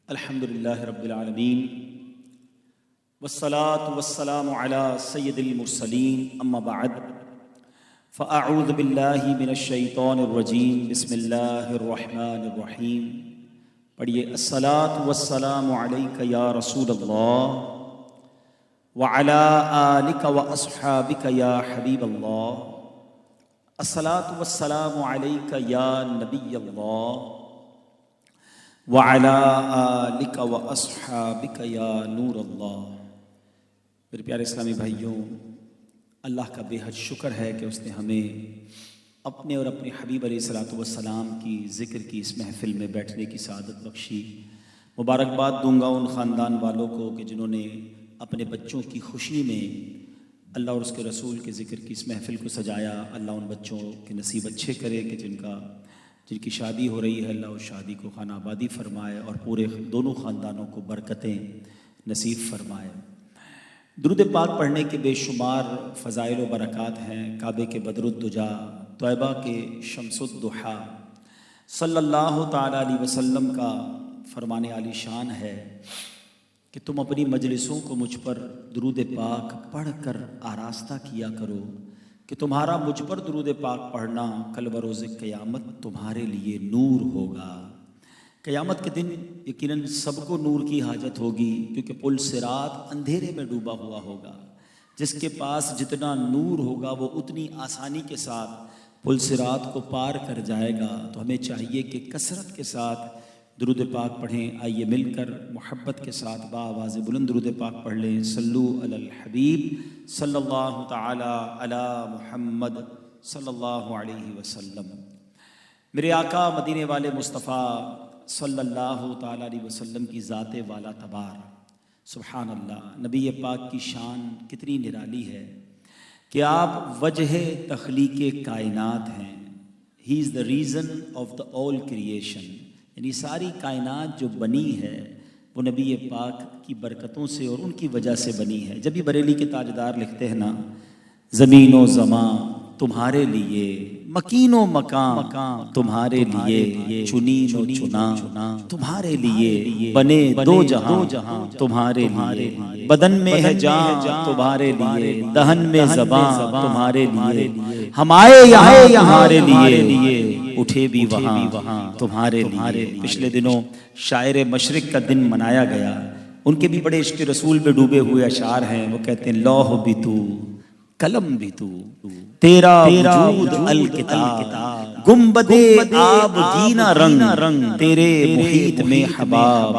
الحمدللہ رب العالمین والصلاة والسلام علی سید المرسلین اما بعد فاعوذ باللہ من الشیطان الرجیم بسم اللہ الرحمن الرحیم. پڑھیے الصلاة والسلام علیک یا رسول اللہ وعلی آلک واصحابک یا حبیب اللہ. الصلاة والسلام علیک یا نبی اللہ وَعَلَىٰ آلِكَ وَأَصْحَابِكَ يَا نُورَ اللہ. میرے پیارے اسلامی بھائیوں، اللہ کا بے حد شکر ہے کہ اس نے ہمیں اپنے اور اپنے حبیب علیہ الصلوۃ والسلام کی ذکر کی اس محفل میں بیٹھنے کی سعادت بخشی. مبارکباد دوں گا ان خاندان والوں کو کہ جنہوں نے اپنے بچوں کی خوشی میں اللہ اور اس کے رسول کے ذکر کی اس محفل کو سجایا. اللہ ان بچوں کے نصیب اچھے کرے کہ جن کی شادی ہو رہی ہے، اللہ اس شادی کو خانہ آبادی فرمائے اور پورے دونوں خاندانوں کو برکتیں نصیب فرمائے. درود پاک پڑھنے کے بے شمار فضائل و برکات ہیں. کعبے کے بدر الدجا، طیبہ کے شمس الضحیٰ، صلی اللہ تعالیٰ علیہ وسلم کا فرمان عالی شان ہے کہ تم اپنی مجلسوں کو مجھ پر درود پاک پڑھ کر آراستہ کیا کرو کہ تمہارا مجھ پر درود پاک پڑھنا کل بروز قیامت تمہارے لیے نور ہوگا. قیامت کے دن یقیناً سب کو نور کی حاجت ہوگی، کیونکہ پل صراط اندھیرے میں ڈوبا ہوا ہوگا. جس کے پاس جتنا نور ہوگا وہ اتنی آسانی کے ساتھ پل صراط کو پار کر جائے گا. تو ہمیں چاہیے کہ کثرت کے ساتھ درود پاک پڑھیں. آئیے مل کر محبت کے ساتھ بآواز بلند درود پاک پڑھ لیں. صلو علی الحبیب صلی اللہ تعالی علی محمد صلی اللہ علیہ وسلم. میرے آقا مدینے والے مصطفیٰ صلی اللہ تعالی علیہ وسلم کی ذات والا تبار، سبحان اللہ. نبی پاک کی شان کتنی نرالی ہے کہ آپ وجہ تخلیق کائنات ہیں. He is the reason of the all creation. یعنی ساری کائنات جو بنی ہے وہ نبی پاک کی برکتوں سے اور ان کی وجہ سے بنی ہے. جب بھی بریلی کے تاجدار لکھتے ہیں نا، زمین و زمان تمہارے لیے، مکین و مکان تمہارے لیے، چنین و چنا تمہارے لیے، بنے دو جہاں تمہارے لیے، بدن میں ہے جان تمہارے لیے، دہن میں زبان تمہارے لیے، ہم آئے یہاں تمہارے لیے، اٹھے بھی وہاں تمہارے لیے. پچھلے دنوں شاعر مشرق کا دن منایا گیا. ان کے بھی بڑے عشق رسول میں ڈوبے ہوئے اشعار ہیں. وہ کہتے ہیں لوح بھی تو، قلم بھی تو، تیرا وجود الکتاب، گنبد آب گینا رنگ، تیرے محیط میں حباب،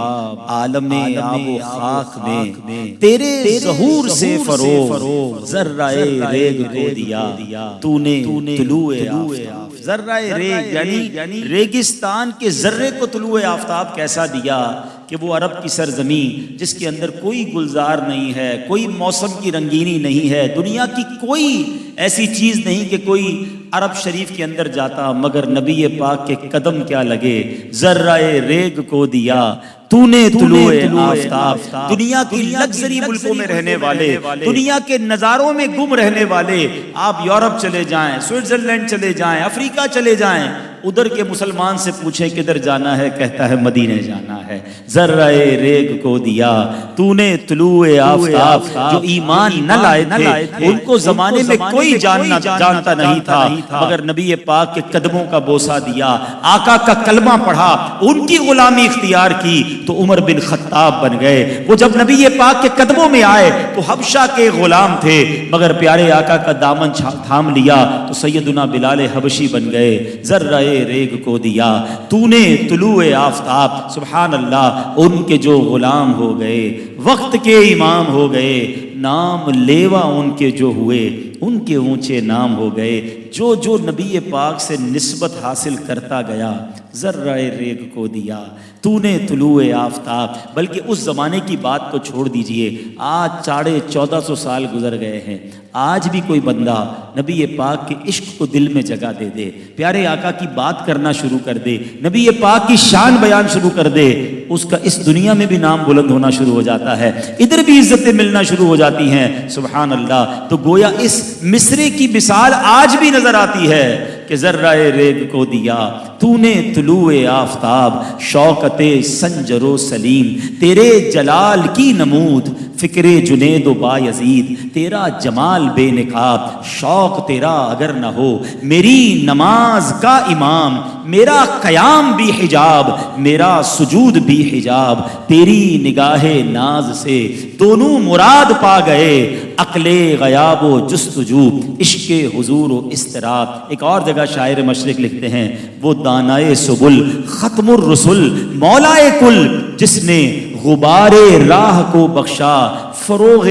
عالم آب و خاک میں تیرے ظہور سے فروغ، ذرہ ریگ کو دیا تو نے طلوع آفتاب. ذرہ ریگ یعنی ریگستان کے ذرے کو طلوع آفتاب کیسا دیا کہ وہ عرب کی سرزمین جس کے اندر کوئی گلزار نہیں ہے، کوئی موسم کی رنگینی نہیں ہے، دنیا کی کوئی ایسی چیز نہیں کہ کوئی عرب شریف کے اندر جاتا مگر نبی پاک کے قدم کیا لگے. ذرہ ریگ کو دیا تو نے طلوع آفتاب. دنیا کی لگژری ملکوں میں رہنے والے، دنیا کے نظاروں میں گم رہنے والے، آپ یورپ چلے جائیں، سوئٹزرلینڈ چلے جائیں، افریقہ چلے جائیں، ادھر کے مسلمان سے پوچھیں کدھر جانا ہے، کہتا ہے مدینے جانا ہے. ذرہ ریگ کو دیا تو نے طلوع آفتاب. جو ایمان نہ لائے تھے ان کو زمانے میں کوئی جانتا نہیں تھا مگر نبی پاک کے قدموں کا بوسہ دیا، آقا کا کلمہ پڑھا، ان کی غلامی اختیار کی تو عمر بن خطاب بن گئے. وہ جب نبی پاک کے قدموں میں آئے تو حبشہ کے غلام تھے مگر پیارے آقا کا دامن تھام لیا تو سیدنا بلال حبشی بن گئے. ذرہ ریگ کو دیا تو نے طلوع آفتاب. سبحان اللہ. ان کے جو غلام ہو گئے، وقت کے امام ہو گئے، نام لیوا ان کے جو ہوئے، ان کے اونچے نام ہو گئے. جو نبی پاک سے نسبت حاصل کرتا گیا، ذرہ ریگ کو دیا تو نے طلوع آفتاب. بلکہ اس زمانے کی بات کو چھوڑ دیجئے، آج 1450 سال گزر گئے ہیں. آج بھی کوئی بندہ نبی پاک کے عشق کو دل میں جگہ دے دے، پیارے آقا کی بات کرنا شروع کر دے، نبی پاک کی شان بیان شروع کر دے، اس کا اس دنیا میں بھی نام بلند ہونا شروع ہو جاتا ہے، ادھر بھی عزتیں ملنا شروع ہو جاتی ہیں. سبحان اللہ. تو گویا اس مصرے کی مثال آج بھی نظر آتی ہے کہ ذرہ ریگ کو دیا تو نے طلوع آفتاب، شوکت سنجر و سلیم تیرے جلال کی نمود، فکر جنید و بایزید تیرا جمال بے نقاب، شوق تیرا اگر نہ ہو میری نماز کا امام، میرا قیام بھی حجاب میرا سجود بھی حجاب، تیری نگاہ ناز سے دونوں مراد پا گئے، عقل غیاب و جستجو عشق حضور و اضطراب۔ ایک اور جگہ شاعر مشرق لکھتے ہیں، وہ دانائے سبل ختم الرسل مولائے کل، جس نے غبار راہ کو بخشا فروغ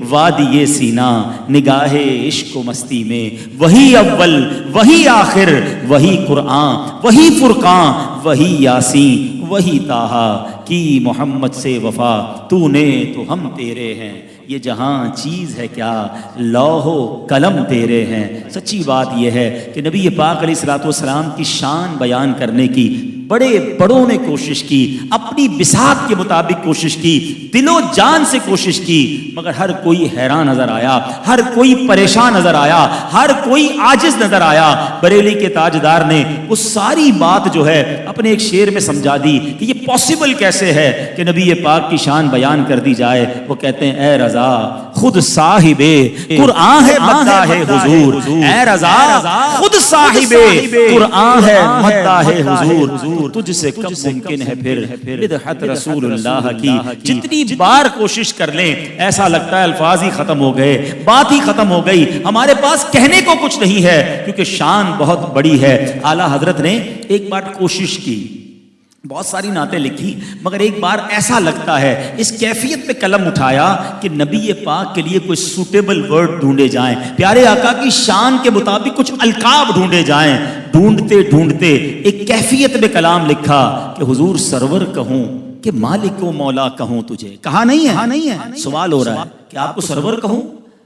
وادی سینا، نگاہ عشق و مستی میں وہی اول وہی آخر وہی قرآن وہی فرقان وہی یاسین وہی طٰہٰ کی محمد سے وفا، تو نے تو ہم تیرے ہیں، یہ جہاں چیز ہے کیا لوح و قلم تیرے ہیں۔ سچی بات یہ ہے کہ نبی پاک علیہ الصلوۃ والسلام کی شان بیان کرنے کی بڑے بڑوں نے کوشش کی، اپنی بساط کے مطابق کوشش کی، دل و جان سے کوشش کی، مگر ہر کوئی حیران نظر آیا، ہر کوئی پریشان نظر آیا، ہر کوئی عاجز نظر آیا۔ بریلی کے تاجدار نے وہ ساری بات جو ہے اپنے ایک شعر میں سمجھا دی کہ یہ پاسبل کیسے ہے کہ نبی پاک کی شان بیان کر دی جائے۔ وہ کہتے ہیں اے رضا خود صاحب قرآن ہے مداح حضور، اے رضا خود صاحب قرآن ہے مداح حضور، تجھ سے کب ممکن ہے پھر مدحت رسول اللہ کی، جتنی بار کوشش کر لیں ایسا لگتا ہے الفاظ ہی ختم ہو گئے، بات ہی ختم ہو گئی، ہمارے پاس کہنے کو کچھ نہیں ہے، کیونکہ شان بہت بڑی ہے۔ اعلیٰ حضرت نے ایک بار کوشش کی، بہت ساری نعتیں لکھی، مگر ایک بار ایسا لگتا ہے اس کیفیت پہ قلم اٹھایا کہ نبی پاک کے لیے کوئی سوٹیبل ورڈ ڈھونڈے جائیں، پیارے آقا کی شان کے مطابق کچھ القاب ڈھونڈے جائیں۔ ڈھونڈتے ڈھونڈتے ایک کیفیت میں کلام لکھا کہ حضور سرور کہوں کہ مالک و مولا کہوں تجھے، کہا نہیں ہے، سوال ہو رہا ہے کہ آپ کو سرور کہوں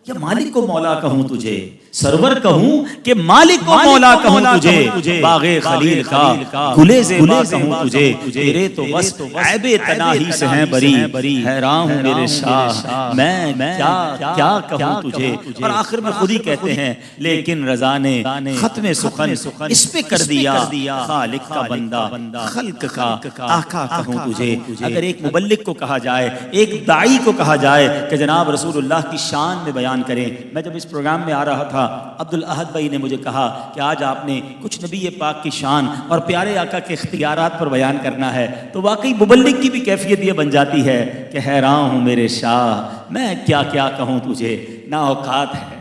یا مالک و مولا کہوں تجھے، سرور کہوں کہ مالک و مولا کہوں تجھے، باغ خلیل کا گلے زیبا کہوں تجھے، تیرے تو بس عیب تناہی سے ہیں بری، حیران ہوں میرے شاہ میں کیا کہوں تجھے۔ اور آخر میں خود ہی کہتے ہیں لیکن رضا نے ختم سخن اس پہ کر دیا، خالق کا بندہ خلق کا آقا کہوں تجھے۔ اگر ایک مبلغ کو کہا جائے، ایک داعی کو کہا جائے کہ جناب رسول اللہ کی شان میں بیان کریں، میں جب اس پروگرام میں آ رہا تھا عبد الاحد بھائی نے مجھے کہا کہ آج آپ نے کچھ نبی پاک کی شان اور پیارے آقا کے اختیارات پر بیان کرنا ہے، تو واقعی مبلغ کی بھی کیفیت یہ بن جاتی ہے کہ حیران ہوں میرے شاہ میں کیا کہوں تجھے، نہ اوقات ہے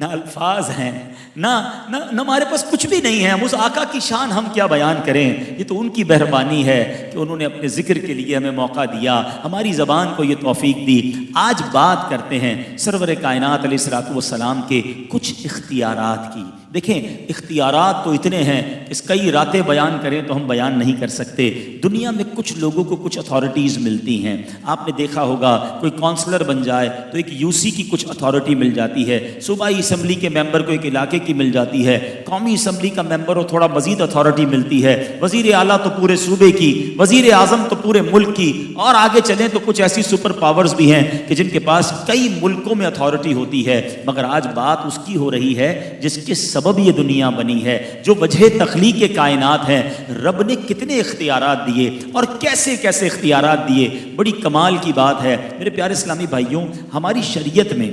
نہ الفاظ ہیں نہ ہمارے پاس کچھ بھی نہیں ہے، ہم اس آقا کی شان ہم کیا بیان کریں۔ یہ تو ان کی مہربانی ہے کہ انہوں نے اپنے ذکر کے لیے ہمیں موقع دیا، ہماری زبان کو یہ توفیق دی۔ آج بات کرتے ہیں سرور کائنات علیہ الصلوۃ والسلام کے کچھ اختیارات کی۔ دیکھیں اختیارات تو اتنے ہیں اس کئی راتیں بیان کریں تو ہم بیان نہیں کر سکتے۔ دنیا میں کچھ لوگوں کو کچھ اتھارٹیز ملتی ہیں، آپ نے دیکھا ہوگا کوئی کونسلر بن جائے تو ایک یو سی کی کچھ اتھارٹی مل جاتی ہے، صوبائی اسمبلی کے ممبر کو ایک علاقے کی مل جاتی ہے، قومی اسمبلی کا ممبر ہو تھوڑا مزید اتھارٹی ملتی ہے، وزیر اعلیٰ تو پورے صوبے کی، وزیر اعظم تو پورے ملک کی، اور آگے چلیں تو کچھ ایسی سپر پاورز بھی ہیں کہ جن کے پاس کئی ملکوں میں اتھارٹی ہوتی ہے۔ مگر آج بات اس کی ہو رہی ہے جس کے سبب یہ دنیا بنی ہے، جو وجہ تخلیق کائنات ہے۔ رب نے کتنے اختیارات دیے اور کیسے کیسے اختیارات دیے، بڑی کمال کی بات ہے۔ میرے پیارے اسلامی بھائیوں، ہماری شریعت میں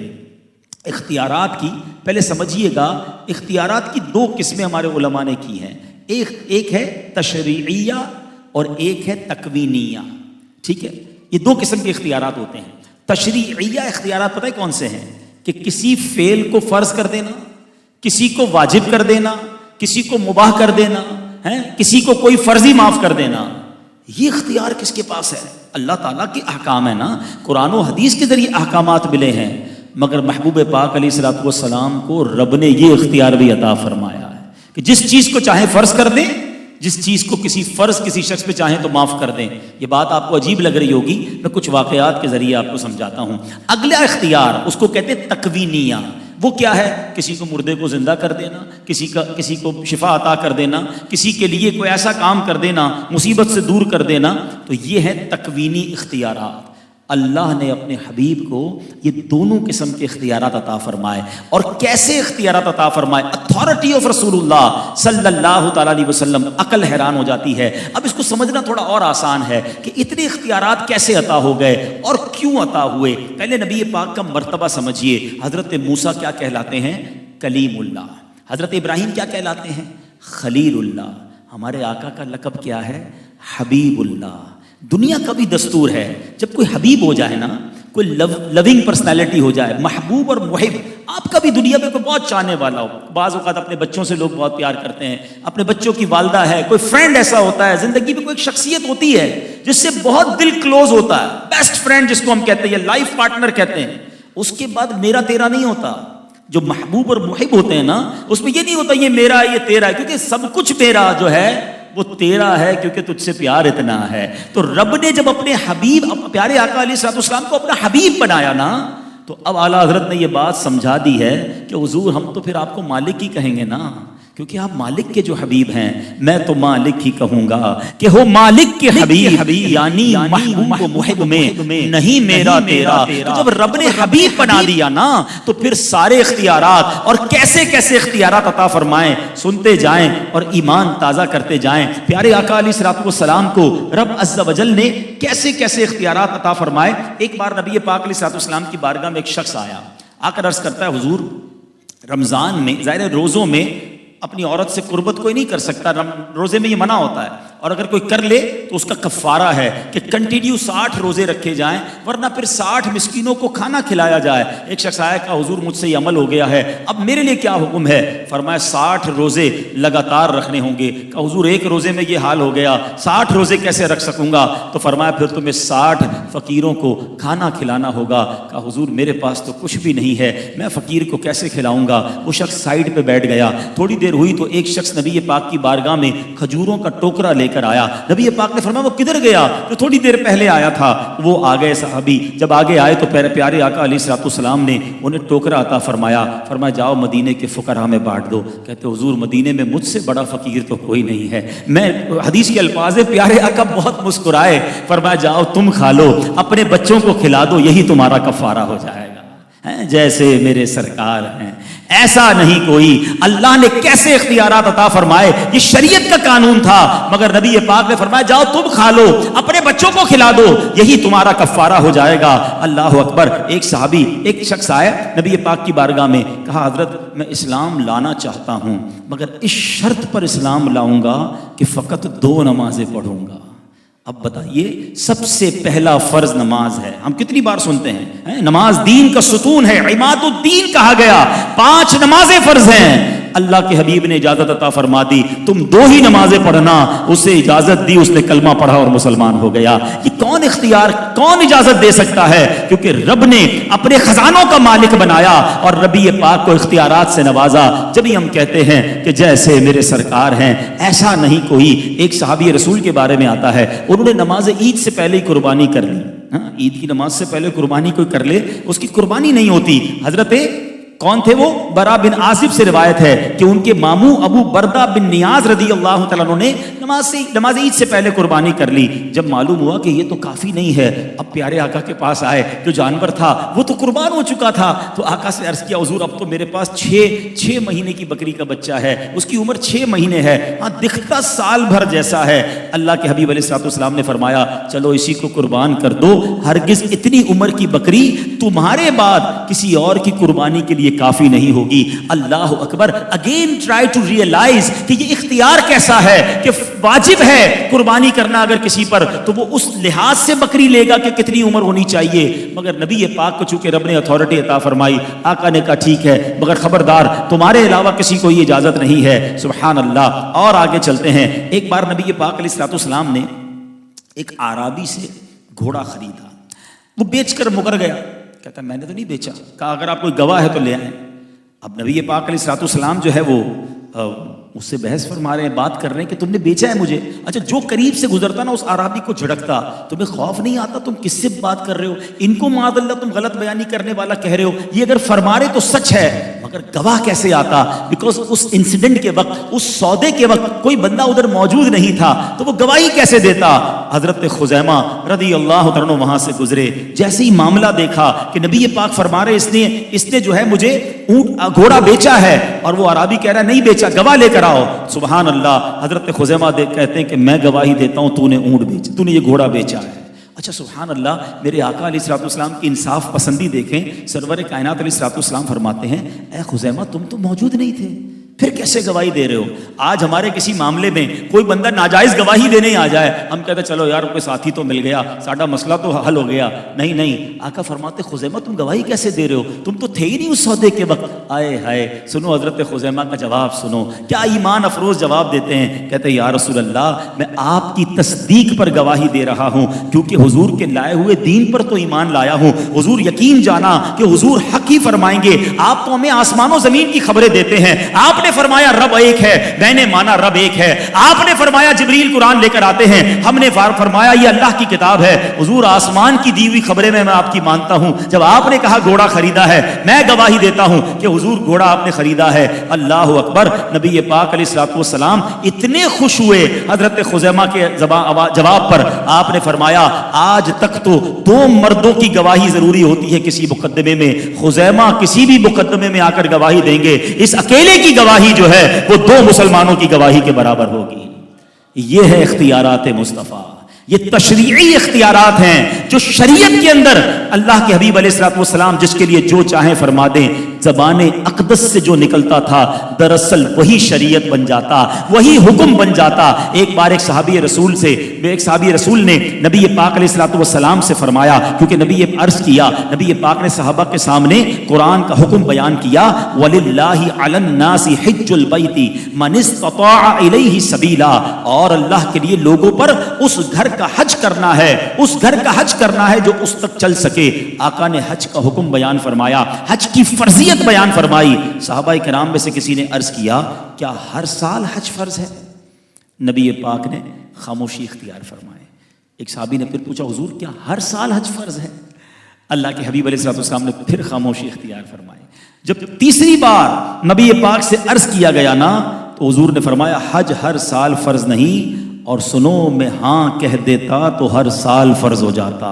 اختیارات کی پہلے سمجھیے گا، اختیارات کی دو قسمیں ہمارے علماء نے کی ہیں، ایک ہے تشریعیہ اور ایک ہے تکوینیہ، ٹھیک ہے؟ یہ دو قسم کے اختیارات ہوتے ہیں۔ تشریعیہ اختیارات پتہ ہے کون سے ہیں؟ کہ کسی فعل کو فرض کر دینا، کسی کو واجب کر دینا، کسی کو مباح کر دینا ہے، کسی کو کوئی فرضی معاف کر دینا۔ یہ اختیار کس کے پاس ہے؟ اللہ تعالیٰ کے احکام ہے نا، قرآن و حدیث کے ذریعے احکامات ملے ہیں، مگر محبوب پاک علیہ الصلوۃ والسلام کو رب نے یہ اختیار بھی عطا فرمایا ہے کہ جس چیز کو چاہے فرض کر دیں، جس چیز کو کسی شخص پہ چاہیں تو معاف کر دیں۔ یہ بات آپ کو عجیب لگ رہی ہوگی، میں کچھ واقعات کے ذریعے آپ کو سمجھاتا ہوں۔ اگلا اختیار اس کو کہتے ہیں تکوینیہ۔ وہ کیا ہے؟ کسی کو مردے کو زندہ کر دینا، کسی کو شفا عطا کر دینا، کسی کے لیے کوئی ایسا کام کر دینا، مصیبت سے دور کر دینا، تو یہ ہے تکوینی اختیارات۔ اللہ نے اپنے حبیب کو یہ دونوں قسم کے اختیارات عطا فرمائے. اور کیسے اختیارات عطا فرمائے؟ اتھارٹی آف رسول اللہ صلی اللہ تعالیٰ علیہ وسلم. عقل حیران ہو جاتی ہے. اب اس کو سمجھنا تھوڑا اور آسان ہے کہ اتنے اختیارات کیسے عطا ہو گئے اور کیوں عطا ہوئے. پہلے نبی پاک کا مرتبہ سمجھیے. حضرت موسیٰ کیا کہلاتے ہیں؟ کلیم اللہ. حضرت ابراہیم کیا کہلاتے ہیں؟ خلیل اللہ. ہمارے آقا کا لقب کیا ہے؟ حبیب اللہ. دنیا کا بھی دستور ہے جب کوئی حبیب ہو جائے نا، کوئی لونگ پرسنالٹی ہو جائے، محبوب اور محب، آپ کا بھی دنیا میں کوئی بہت چاہنے والا ہو. بعض اوقات اپنے بچوں سے لوگ بہت پیار کرتے ہیں، اپنے بچوں کی والدہ ہے، کوئی فرینڈ ایسا ہوتا ہے زندگی میں، کوئی ایک شخصیت ہوتی ہے جس سے بہت دل کلوز ہوتا ہے، بیسٹ فرینڈ جس کو ہم کہتے ہیں یا لائف پارٹنر کہتے ہیں. اس کے بعد میرا تیرا نہیں ہوتا. جو محبوب اور محب ہوتے ہیں نا، اس میں یہ نہیں ہوتا یہ میرا ہے یہ تیرا ہے، کیونکہ سب کچھ میرا جو ہے وہ تیرا ہے، کیونکہ تجھ سے پیار اتنا ہے. تو رب نے جب اپنے حبیب پیارے آقا علیہ الصلوۃ والسلام کو اپنا حبیب بنایا نا، تو اب اعلیٰ حضرت نے یہ بات سمجھا دی ہے کہ حضور ہم تو پھر آپ کو مالک ہی کہیں گے نا، کیونکہ آپ مالک کے جو حبیب ہیں. میں تو مالک ہی کہوں گا کہ ہو مالک کے حبیب، یعنی محبوب و محب میں نہیں میرا تیرا. تو جب رب نے حبیب بنا دیا نا، تو پھر سارے اختیارات اور کیسے کیسے اختیارات عطا فرمائیں، سنتے جائیں اور ایمان تازہ کرتے جائیں. پیارے آقا علیہ الصلوۃ والسلام کو رب عز و جل نے کیسے کیسے اختیارات عطا فرمائے. ایک بار نبی پاک علیہ الصلوۃ والسلام کی بارگاہ میں ایک شخص آیا، آ کر عرض کرتا ہے حضور رمضان میں ظاہر روزوں میں اپنی عورت سے قربت کوئی نہیں کر سکتا، روزے میں یہ منع ہوتا ہے، اور اگر کوئی کر لے تو اس کا کفارہ ہے کہ کنٹینیو 60 روزے رکھے جائیں، ورنہ پھر 60 مسکینوں کو کھانا کھلایا جائے. ایک شخص آیا کہا حضور مجھ سے یہ عمل ہو گیا ہے، اب میرے لیے کیا حکم ہے؟ فرمایا 60 روزے لگاتار رکھنے ہوں گے. کہا حضور ایک روزے میں یہ حال ہو گیا، 60 روزے کیسے رکھ سکوں گا؟ تو فرمایا پھر تمہیں 60 فقیروں کو کھانا کھلانا ہوگا. کہا حضور میرے پاس تو کچھ بھی نہیں ہے، میں فقیر کو کیسے کھلاؤں گا؟ وہ شخص سائڈ پہ بیٹھ گیا. تھوڑی دیر ہوئی تو ایک شخص نبی پاک کی بارگاہ میں کھجوروں کا ٹوکرا لے کر آیا. نبی پاک نے فرمایا وہ کدھر گیا؟ جو تھوڑی دیر پہلے آیا تھا. وہ آ گئے صحابی. جب آگے آئے تو پیارے آقا علیہ الصلوۃ والسلام نے انہیں ٹوکرا عطا فرمایا. فرمایا جاؤ مدینے کے فقراء میں بانٹ دو. کہتے حضور مدینے میں مجھ سے بڑا فقیر تو کوئی نہیں ہے. میں حدیث کے الفاظ ہے، پیارے آقا بہت مسکرائے. فرمایا جاؤ تم کھا لو، اپنے بچوں کو کھلا دو، یہی تمہارا کفارہ ہو جائے گا. جیسے میرے سرکار ہیں ایسا نہیں کوئی. اللہ نے کیسے اختیارات عطا فرمائے، یہ شریعت کا قانون تھا، مگر نبی پاک نے فرمایا جاؤ تم کھا لو، اپنے بچوں کو کھلا دو، یہی تمہارا کفارہ ہو جائے گا. اللہ اکبر. ایک صحابی ایک شخص آیا نبی پاک کی بارگاہ میں، کہا حضرت میں اسلام لانا چاہتا ہوں، مگر اس شرط پر اسلام لاؤں گا کہ فقط 2 نمازیں پڑھوں گا. اب بتائیے سب سے پہلا فرض نماز ہے. ہم کتنی بار سنتے ہیں نماز دین کا ستون ہے، عماد الدین کہا گیا. 5 نمازیں فرض ہیں. اللہ کے حبیب نے اجازت عطا فرما دی، تم 2 ہی نمازیں پڑھنا. اسے اجازت دی، اس نے کلمہ پڑھا اور مسلمان ہو گیا. یہ کون اختیار، کون اجازت دے سکتا ہے؟ کیونکہ رب نے اپنے خزانوں کا مالک بنایا اور نبی پاک کو اختیارات سے نوازا. جب ہی ہم کہتے ہیں کہ جیسے میرے سرکار ہیں، ایسا نہیں کوئی. ایک صحابی رسول کے بارے میں آتا ہے، انہوں نے نماز عید سے پہلے ہی قربانی کر لی. عید کی نماز سے پہلے قربانی کوئی کر لے اس کی قربانی نہیں ہوتی. حضرت کون تھے وہ؟ برا بن عازب سے روایت ہے کہ ان کے ماموں ابو بردہ بن نیاز رضی اللہ تعالیٰ عنہ نے نماز عید سے پہلے قربانی کر لی. جب معلوم ہوا کہ یہ تو کافی نہیں ہے، اب پیارے آقا کے پاس آئے. جو جانور تھا وہ تو قربان ہو چکا تھا، تو آقا سے عرض کیا حضور اب تو میرے پاس 6 مہینے کی بکری کا بچہ ہے، اس کی عمر 6 مہینے ہے، ہاں دکھتا سال بھر جیسا ہے. اللہ کے حبیب علیہ الصلوۃ والسلام نے فرمایا چلو اسی کو قربان کر دو. ہرگز اتنی عمر کی بکری تمہارے بعد کسی اور کی قربانی کے لیے کافی نہیں ہوگی. اللہ اکبر. اگین ٹرائی ٹو ریئلائز کہ یہ اختیار کیسا ہے کہ واجب ہے قربانی کرنا اگر کسی پر، تو وہ اس لحاظ سے بکری لے گا کہ کتنی عمر ہونی چاہیے. مگر نبی پاک کو چونکہ رب نے اتھارٹی عطا فرمائی، آقا نے کہا ٹھیک ہے، مگر خبردار تمہارے علاوہ کسی کو یہ اجازت نہیں ہے. سبحان اللہ. اور آگے چلتے ہیں. ایک بار نبی پاک علیہ الصلوۃ والسلام نے ایک اعرابی سے گھوڑا خریدا، وہ بیچ کر مکر گیا. کہتا میں نے تو نہیں بیچا. کہا اگر آپ کوئی گواہ ہے تو لے آئیں. اب نبی پاک علیہ الصلوۃ والسلام جو ہے وہ اس سے بحث فرما رہے ہیں، بات کر رہے ہیں کہ تم نے بیچا ہے مجھے. اچھا جو قریب سے گزرتا نا اس عربی کو جھڑکتا. تمہیں خوف نہیں آتا؟ تم کس سے بات کر رہے ہو؟ ان کو معاذ اللہ تم غلط بیانی کرنے والا کہہ رہے ہو. یہ اگر فرما رہے تو سچ ہے، مگر گواہ کیسے آتا؟ بیکاز اس انسیڈنٹ کے وقت، اس سودے کے وقت کوئی بندہ ادھر موجود نہیں تھا، تو وہ گواہی کیسے دیتا؟ حضرت خزیمہ رضی اللہ تعالیٰ عنہ وہاں سے گزرے، جیسے ہی معاملہ دیکھا کہ نبی پاک فرما رہے اس نے جو ہے مجھے گھوڑا بیچا ہے، اور وہ عربی کہہ رہا ہے نہیں بیچا، گواہ لے کر آؤ۔ سبحان اللہ، حضرت خزیمہ کہتے ہیں کہ میں گواہی دیتا ہوں تو نے اونٹ بیچا، تو نے یہ گھوڑا بیچا ہے۔ اچھا سبحان اللہ، میرے آقا علیہ الصلوۃ والسلام کی انصاف پسندی دیکھیں، سرور کائنات علیہ الصلوۃ والسلام فرماتے ہیں اے خزیمہ تم تو موجود نہیں تھے، پھر کیسے گواہی دے رہے ہو؟ آج ہمارے کسی معاملے میں کوئی بندہ ناجائز گواہی دینے آ جائے، ہم کہتے چلو یار کوئی ساتھی تو مل گیا، ساڈا مسئلہ تو حل ہو گیا۔ نہیں نہیں، آقا فرماتے خزیمہ تم گواہی کیسے دے رہے ہو؟ تم تو تھے ہی نہیں اس سودے کے وقت۔ آئے ہائے، سنو حضرت خزیمہ کا جواب سنو، کیا ایمان افروز جواب دیتے ہیں۔ کہتے یا رسول اللہ، میں آپ کی تصدیق پر گواہی دے رہا ہوں، کیونکہ حضور کے لائے ہوئے دین پر تو ایمان لایا ہوں۔ حضور یقین جانا کہ حضور حق ہی فرمائیں گے، آپ تو ہمیں آسمان و زمین کی خبریں دیتے ہیں۔ آپ نے فرمایا رب ایک ہے، میں نے مانا رب ایک ہے۔ آپ نے فرمایا جبریل قرآن لے کر آتے ہیں، ہم نے فرمایا یہ اللہ کی کتاب ہے۔ حضور آسمان کی دی ہوئی خبریں میں آپ کی مانتا ہوں۔ جب آپ نے کہا گھوڑا خریدا ہے، میں گواہی دیتا ہوں کہ حضور گھوڑا آپ نے خریدا ہے۔ اللہ اکبر۔ نبی پاک علیہ الصلوۃ والسلام اتنے خوش ہوئے حضرت خزیمہ کے جواب پر، آپ نے فرمایا آج تک تو 2 مردوں کی گواہی ضروری ہوتی ہے کسی مقدمے میں، خزیمہ کسی بھی مقدمے میں آ کر گواہی دیں گے، اس اکیلے کی گواہی جو ہے وہ 2 مسلمانوں کی گواہی کے برابر ہوگی۔ یہ ہے اختیارات مصطفیٰ، یہ تشریعی اختیارات ہیں جو شریعت کے اندر اللہ کے حبیب علیہ الصلوۃ والسلام جس کے لیے جو چاہیں فرما دیں، زبان اقدس سے جو نکلتا تھا دراصل وہی شریعت بن جاتا، وہی حکم بن جاتا۔ ایک بار ایک صحابی رسول نے نبی پاک علیہ الصلوۃ والسلام سے فرمایا، کیونکہ نبی عرض کیا، نبی پاک نے صحابہ کے سامنے قرآن کا حکم بیان کیا، وَلِلَّهِ عَلَى النَّاسِ حِجُّ الْبَيْتِ مَنِ اسْتَطَاعَ إِلَيْهِ سَبِيلًا، اور اللہ کے لیے لوگوں پر اس گھر کا حج کرنا ہے، اس گھر کا حج کرنا ہے جو اس تک چل سکے۔ آقا نے حج کا حکم بیان فرمایا، حج کی فرضیت بیان فرمائی۔ صحابہ کرام میں سے کسی نے عرض کیا کیا ہر سال حج فرض ہے؟ نبی پاک نے خاموشی اختیار فرمائے۔ ایک صحابی نے پھر پوچھا حضور کیا ہر سال حج فرض ہے؟ اللہ کے حبیب علیہ الصلوۃ والسلام نے پھر خاموشی اختیار فرمائی۔ جب تیسری بار نبی پاک سے عرض کیا گیا نا، تو حضور نے فرمایا حج ہر سال فرض نہیں، اور سنو میں ہاں کہہ دیتا تو ہر سال فرض ہو جاتا۔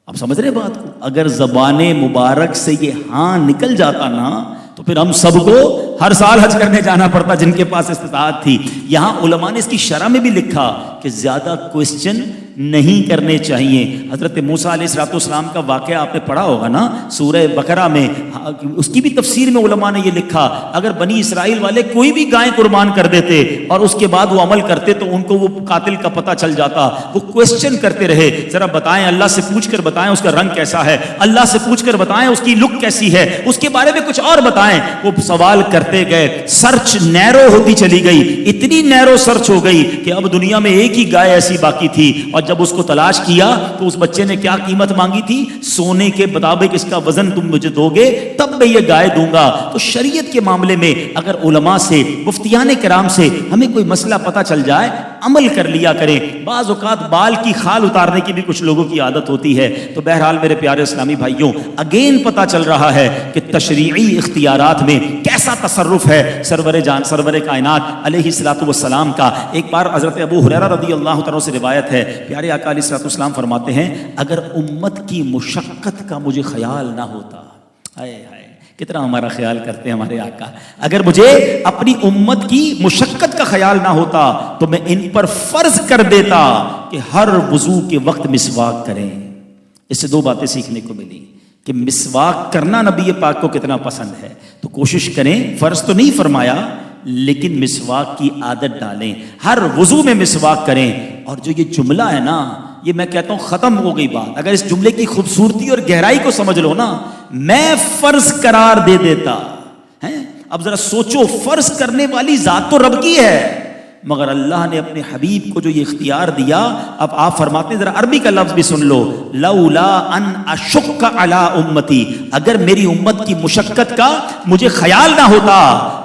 اب سمجھ رہے بات کو؟ اگر زبان مبارک سے یہ ہاں نکل جاتا نا، تو پھر ہم سب کو ہر سال حج کرنے جانا پڑتا جن کے پاس استطاعت تھی۔ یہاں علماء نے اس کی شرح میں بھی لکھا کہ زیادہ کوسچن نہیں کرنے چاہیے۔ حضرت موسیٰ علیہ الصلوۃ والسلام کا واقعہ آپ نے پڑھا ہوگا نا سورہ بقرہ میں، اس کی بھی تفسیر میں علماء نے یہ لکھا اگر بنی اسرائیل والے کوئی بھی گائے قربان کر دیتے اور اس کے بعد وہ عمل کرتے تو ان کو وہ قاتل کا پتہ چل جاتا۔ وہ کوسچن کرتے رہے، ذرا بتائیں، اللہ سے پوچھ کر بتائیں اس کا رنگ کیسا ہے، اللہ سے پوچھ کر بتائیں اس کی لک کیسی ہے، اس کے بارے میں کچھ اور بتائیں۔ وہ سوال کرتے گئے، سرچ نیرو ہوتی چلی گئی، اتنی نیرو سرچ ہو گئی کہ اب دنیا میں ایک ہی گائے ایسی باقی تھی، اور جب اس کو تلاش کیا تو اس بچے نے کیا قیمت مانگی تھی؟ سونے کے مطابق اس کا وزن تم مجھے دو گے تب میں یہ گائے دوں گا۔ تو شریعت کے معاملے میں اگر علماء سے، مفتیان کرام سے ہمیں کوئی مسئلہ پتہ چل جائے، عمل کر لیا کریں۔ بعض اوقات بال کی خال اتارنے کی بھی کچھ لوگوں کی عادت ہوتی ہے۔ تو بہرحال میرے پیارے اسلامی بھائیوں، اگین پتہ چل رہا ہے کہ تشریعی اختیارات میں کیسا تصرف ہے سرور کائنات علیہ الصلوۃ والسلام کا۔ ایک بار حضرت ابو ہریرہ رضی اللہ تعالیٰ سے روایت ہے، پیارے آقا علیہ الصلوۃ والسلام فرماتے ہیں اگر امت کی مشقت کا مجھے خیال نہ ہوتا، ہائے ہائے کتنا ہمارا خیال کرتے ہیں ہمارے آقا، اگر مجھے اپنی امت کی مشقت کا خیال نہ ہوتا تو میں ان پر فرض کر دیتا کہ ہر وضو کے وقت مسواک کریں۔ اس سے 2 باتیں سیکھنے کو ملی کہ مسواک کرنا نبی پاک کو کتنا پسند ہے، تو کوشش کریں، فرض تو نہیں فرمایا لیکن مسواک کی عادت ڈالیں، ہر وضو میں مسواک کریں۔ اور جو یہ جملہ ہے نا، یہ میں کہتا ہوں ختم ہو گئی بات۔ اگر اس جملے کی خوبصورتی اور گہرائی کو سمجھ لو نا، میں فرض قرار دے دیتا ہے۔ اب ذرا سوچو، فرض کرنے والی ذات تو رب کی ہے، مگر اللہ نے اپنے حبیب کو جو یہ اختیار دیا، اب آپ فرماتے ہیں ذرا عربی کا لفظ بھی سن لو، لولا ان اشق علی امتی، اگر میری امت کی مشقت کا مجھے خیال نہ ہوتا،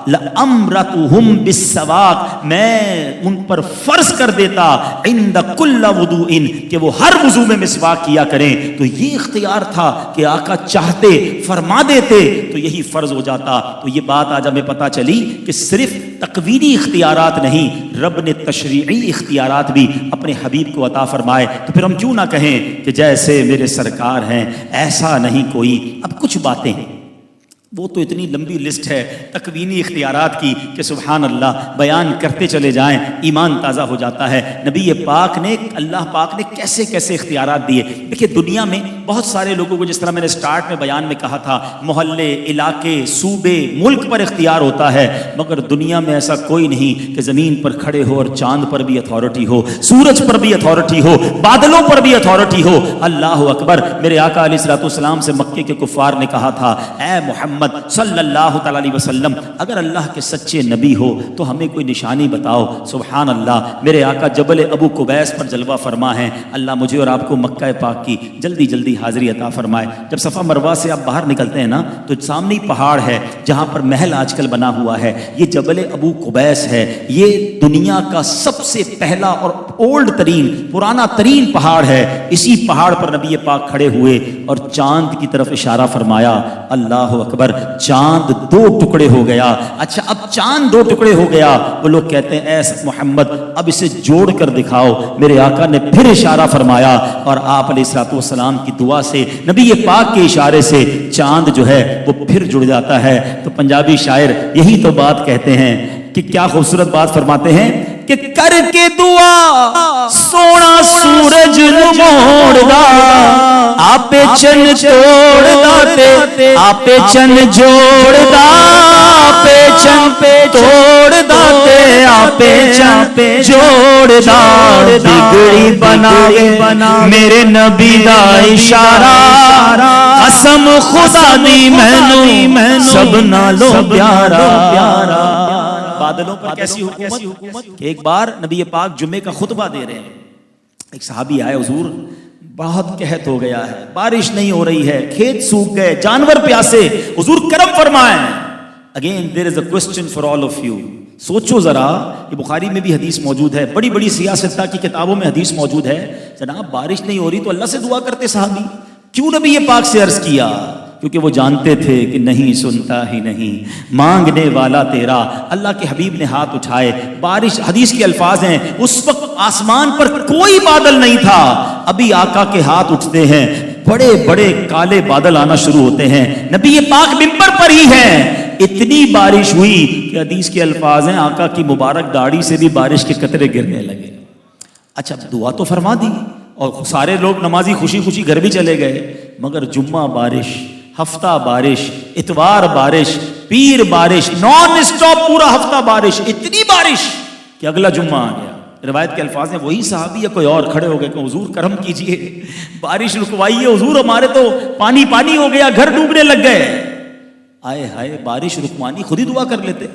لامرتہم بالسواک، میں ان پر فرض کر دیتا عند کل وضوء، کہ وہ ہر وضو میں مسواک کیا کریں۔ تو یہ اختیار تھا کہ آقا چاہتے فرما دیتے تو یہی فرض ہو جاتا۔ تو یہ بات آج ہمیں پتہ چلی کہ صرف تقویری اختیارات نہیں، رب نے تشریعی اختیارات بھی اپنے حبیب کو عطا فرمائے۔ تو پھر ہم کیوں نہ کہیں کہ جیسے میرے سرکار ہیں ایسا نہیں کوئی۔ اب کچھ باتیں ہیں، وہ تو اتنی لمبی لسٹ ہے تکوینی اختیارات کی کہ سبحان اللہ بیان کرتے چلے جائیں ایمان تازہ ہو جاتا ہے۔ نبی پاک نے، اللہ پاک نے کیسے کیسے اختیارات دیے۔ دیکھیں دنیا میں بہت سارے لوگوں کو، جس طرح میں نے سٹارٹ میں بیان میں کہا تھا، محلے، علاقے، صوبے، ملک پر اختیار ہوتا ہے، مگر دنیا میں ایسا کوئی نہیں کہ زمین پر کھڑے ہو اور چاند پر بھی اتھارٹی ہو، سورج پر بھی اتھارٹی ہو، بادلوں پر بھی اتھارٹی ہو۔ اللہ اکبر۔ میرے آقا علیہ الصلوۃ والسلام سے مکے کے کفار نے کہا تھا، اے محمد صلی اللہ تعالی علیہ وسلم، اگر اللہ کے سچے نبی ہو تو ہمیں کوئی نشانی بتاؤ۔ سبحان اللہ، میرے آقا جبل ابو قبیس پر جلوہ فرما ہیں، اللہ مجھے اور آپ کو مکہ پاک کی جلدی جلدی حاضری عطا فرمائے۔ جب صفا مروہ سے آپ باہر نکلتے ہیں نا تو سامنے پہاڑ ہے جہاں پر محل آج کل بنا ہوا ہے، یہ جبل ابو قبیس ہے۔ یہ دنیا کا سب سے پہلا اور اولڈ ترین، پرانا ترین پہاڑ ہے۔ اسی پہاڑ پر نبی پاک کھڑے ہوئے اور چاند کی طرف اشارہ فرمایا۔ اللہ اکبر، چاند دو ٹکڑے ہو گیا۔ اچھا اب چاند دو ٹکڑے ہو گیا، وہ لوگ کہتے ہیں اے محمد اب اسے جوڑ کر دکھاؤ۔ میرے آقا نے پھر اشارہ فرمایا اور آپ علیہ الصلوۃ والسلام کی دعا سے، نبی پاک کے اشارے سے چاند جو ہے وہ پھر جڑ جاتا ہے۔ تو پنجابی شاعر یہی تو بات کہتے ہیں کہ کیا خوبصورت بات فرماتے ہیں کہ کر کے دعا سونا سورج نو موڑدا، آپے چن توڑدا تے آپے چن جوڑدا، آپے چن توڑدا تے آپے چن جوڑدا، بگڑی بنا میرے نبی دا اشارہ، قسم خدا دی مینوں سب نالوں پیارا۔ بادلوں پر کیسی حکومت کہ ایک بار نبی پاک جمعے کا خطبہ دے رہے ہیں، ایک صحابی آئے، حضور بہت قحط ہو گیا ہے، بارش نہیں ہو رہی ہے، کھیت سوکھ گئے، جانور پیاسے، حضور کرم فرمائیں۔ Again there is a question for all of you. سوچو ذرا، یہ بخاری میں بھی حدیث موجود ہے، بڑی بڑی سیاستہ کی کتابوں میں حدیث موجود ہے، جناب بارش نہیں ہو رہی تو اللہ سے دعا کرتے صحابی، کیوں نبی پاک سے عرض کیا؟ کیونکہ وہ جانتے تھے کہ نہیں سنتا ہی نہیں مانگنے والا تیرا۔ اللہ کے حبیب نے ہاتھ اٹھائے، بارش، حدیث کے الفاظ ہیں، اس وقت آسمان پر کوئی بادل نہیں تھا، ابھی آقا کے ہاتھ اٹھتے ہیں، بڑے بڑے کالے بادل آنا شروع ہوتے ہیں، نبی پاک منبر پر ہی ہیں، اتنی بارش ہوئی کہ حدیث کے الفاظ ہیں آقا کی مبارک داڑھی سے بھی بارش کے قطرے گرنے لگے۔ اچھا دعا تو فرما دی اور سارے لوگ نمازی خوشی خوشی گھر بھی چلے گئے، مگر جمعہ بارش، ہفتہ بارش، اتوار بارش، پیر بارش، نان اسٹاپ پورا ہفتہ بارش، اتنی بارش کہ اگلا جمعہ آ گیا۔ روایت کے الفاظ ہیں وہی صحابی یا کوئی اور کھڑے ہو گئے کہ حضور کرم کیجئے، بارش رکوائیے حضور، ہمارے تو پانی پانی ہو گیا، گھر ڈوبنے لگ گئے۔ آئے ہائے، بارش رکوانی، خود ہی دعا کر لیتے۔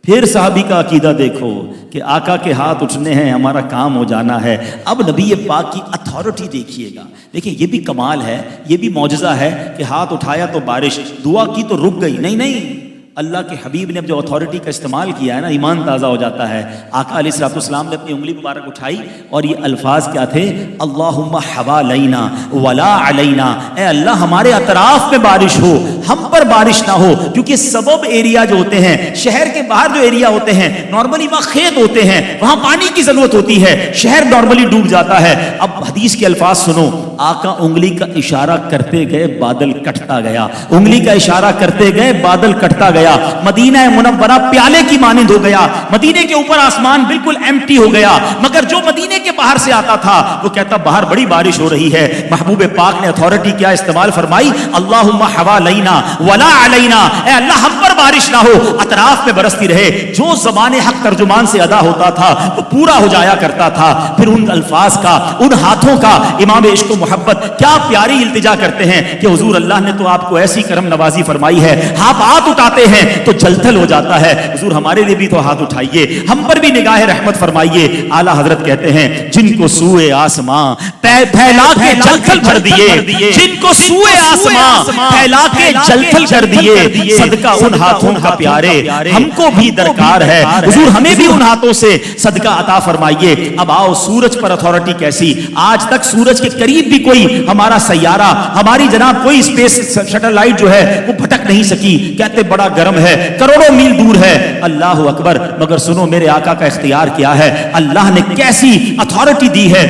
پھر صحابی کا عقیدہ دیکھو کہ آقا کے ہاتھ اٹھنے ہیں، ہمارا کام ہو جانا ہے۔ اب نبی پاک کی اتھارٹی دیکھیے گا، دیکھیں یہ بھی کمال ہے، یہ بھی معجزہ ہے کہ ہاتھ اٹھایا تو بارش، دعا کی تو رک گئی، نہیں، اللہ کے حبیب نے اب جو اتھارٹی کا استعمال کیا ہے نا، ایمان تازہ ہو جاتا ہے۔ آقا علیہ الصلوۃ والسلام نے اپنی انگلی مبارک اٹھائی اور یہ الفاظ کیا تھے؟ اللہم حوالینا ولا علینا، اے اللہ ہمارے اطراف میں بارش ہو، ہم پر بارش نہ ہو، کیونکہ سبب ایریا جو ہوتے ہیں، شہر کے باہر جو ایریا ہوتے ہیں، نارملی وہاں کھیت ہوتے ہیں، وہاں پانی کی ضرورت ہوتی ہے، شہر نارملی ڈوب جاتا ہے۔ اب حدیث کے الفاظ سنو، آقا انگلی کا اشارہ کرتے گئے، بادل کٹتا گیا، انگلی کا اشارہ کرتے گئے، بادل کٹتا گیا، مدینہ منورہ پیالے کی مانند ہو گیا، مدینے کے اوپر آسمان بالکل ایمٹی ہو گیا، مگر جو مدینے کے باہر سے آتا تھا وہ کہتا باہر بڑی بارش ہو رہی ہے۔ محبوب پاک نے اتھارٹی کیا استعمال فرمائی؟ اللہم حوالینا ولا علینا، اے اللہ ہم پر بارش نہ ہو، اطراف میں برستی رہے۔ جو زبان حق ترجمان سے ادا ہوتا تھا وہ پورا ہو جایا کرتا تھا۔ پھر ان الفاظ کا، ان ہاتھوں کا امام عشق و محبت, کیا پیاری التجا کرتے ہیں کہ حضور اللہ نے تو آپ کو ایسی کرم نوازی فرمائی ہے, آپ ہاتھ اٹھاتے ہیں تو جلتھل ہو جاتا ہے. حضور ہمارے لیے بھی تو ہاتھ اٹھائیے, ہم پر بھی نگاہ رحمت فرمائیے. اعلیٰ حضرت کہتے ہیں جن کو سوئے آسماں پھیلا کے جلتھل کر دیے, جن کو سوئے آسماں پھیلا کے جلتھل کر دیے, صدقہ ان ہاتھوں کا پیارے ہم کو بھی درکار ہے. حضور ہمیں بھی ان ہاتھوں سے صدقہ عطا فرمائیے. اب آؤ سورج پر اتھارٹی کیسی, آج تک سورج کے قریب بھی کوئی ہمارا سیارہ, ہماری جناب کوئی اسپیس سیٹلائٹ جو ہے وہ بھٹک نہیں سکی. کہتے بڑا گرم ہے, کروڑوں میل دور ہے. اللہ اکبر, مگر سنو میرے آقا کا اختیار کیا ہے, اللہ نے کیسی اتھارٹی دی ہے.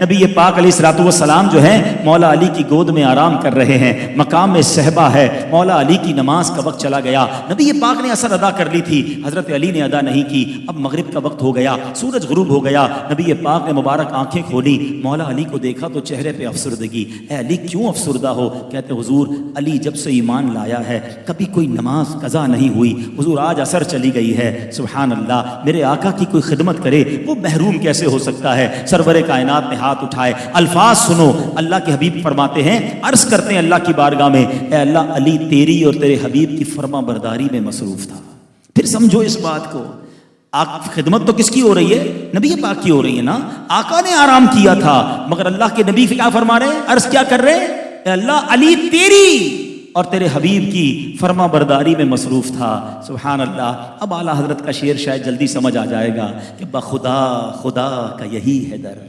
نبی پاک علیہ الصلوۃ والسلام جو ہیں مولا علی کی گود میں آرام کر رہے ہیں, مقام صحبہ ہے, مولا علی کی نماز کا وقت چلا گیا. نبی پاک نے اثر ادا کر لی تھی, حضرت علی نے ادا نہیں کی. اب مغرب کا وقت ہو گیا, سورج غروب ہو گیا. نبی پاک نے مبارک آنکھیں کھولی, مولا علی کو دیکھا تو چہرے پہ افسردگی. اے علی کیوں افسردہ ہو؟ کہتے حضور علی جب سے ایمان لایا ہے کبھی کوئی نماز قضا نہیں ہوئی. حضور آج اثر چلی گئی ہے. سبحان اللہ, میرے آقا کی کوئی خدمت کرے وہ محروم کیسے ہو سکتا ہے؟ سرور کائنات نے ہاتھ اٹھائے, الفاظ سنو. اللہ کے حبیب فرماتے ہیں, عرض کرتے ہیں اللہ کی بارگاہ میں, اے اللہ علی تیری اور تیرے حبیب کی فرما برداری میں مصروف تھا. پھر سمجھو اس بات کو, خدمت تو کس کی ہو رہی ہے؟ نبی پاک کی ہو رہی ہے نا. آقا نے آرام کیا تھا مگر اللہ کے نبی کیا فرما رہے ہیں, عرض کیا کر رہے ہیں, اے اللہ علی تیری اور تیرے حبیب کی فرما برداری میں مصروف تھا. سبحان اللہ. اب اعلیٰ حضرت کا شعر شاید جلدی سمجھ آ جائے گا کہ بخدا خدا کا یہی ہے در,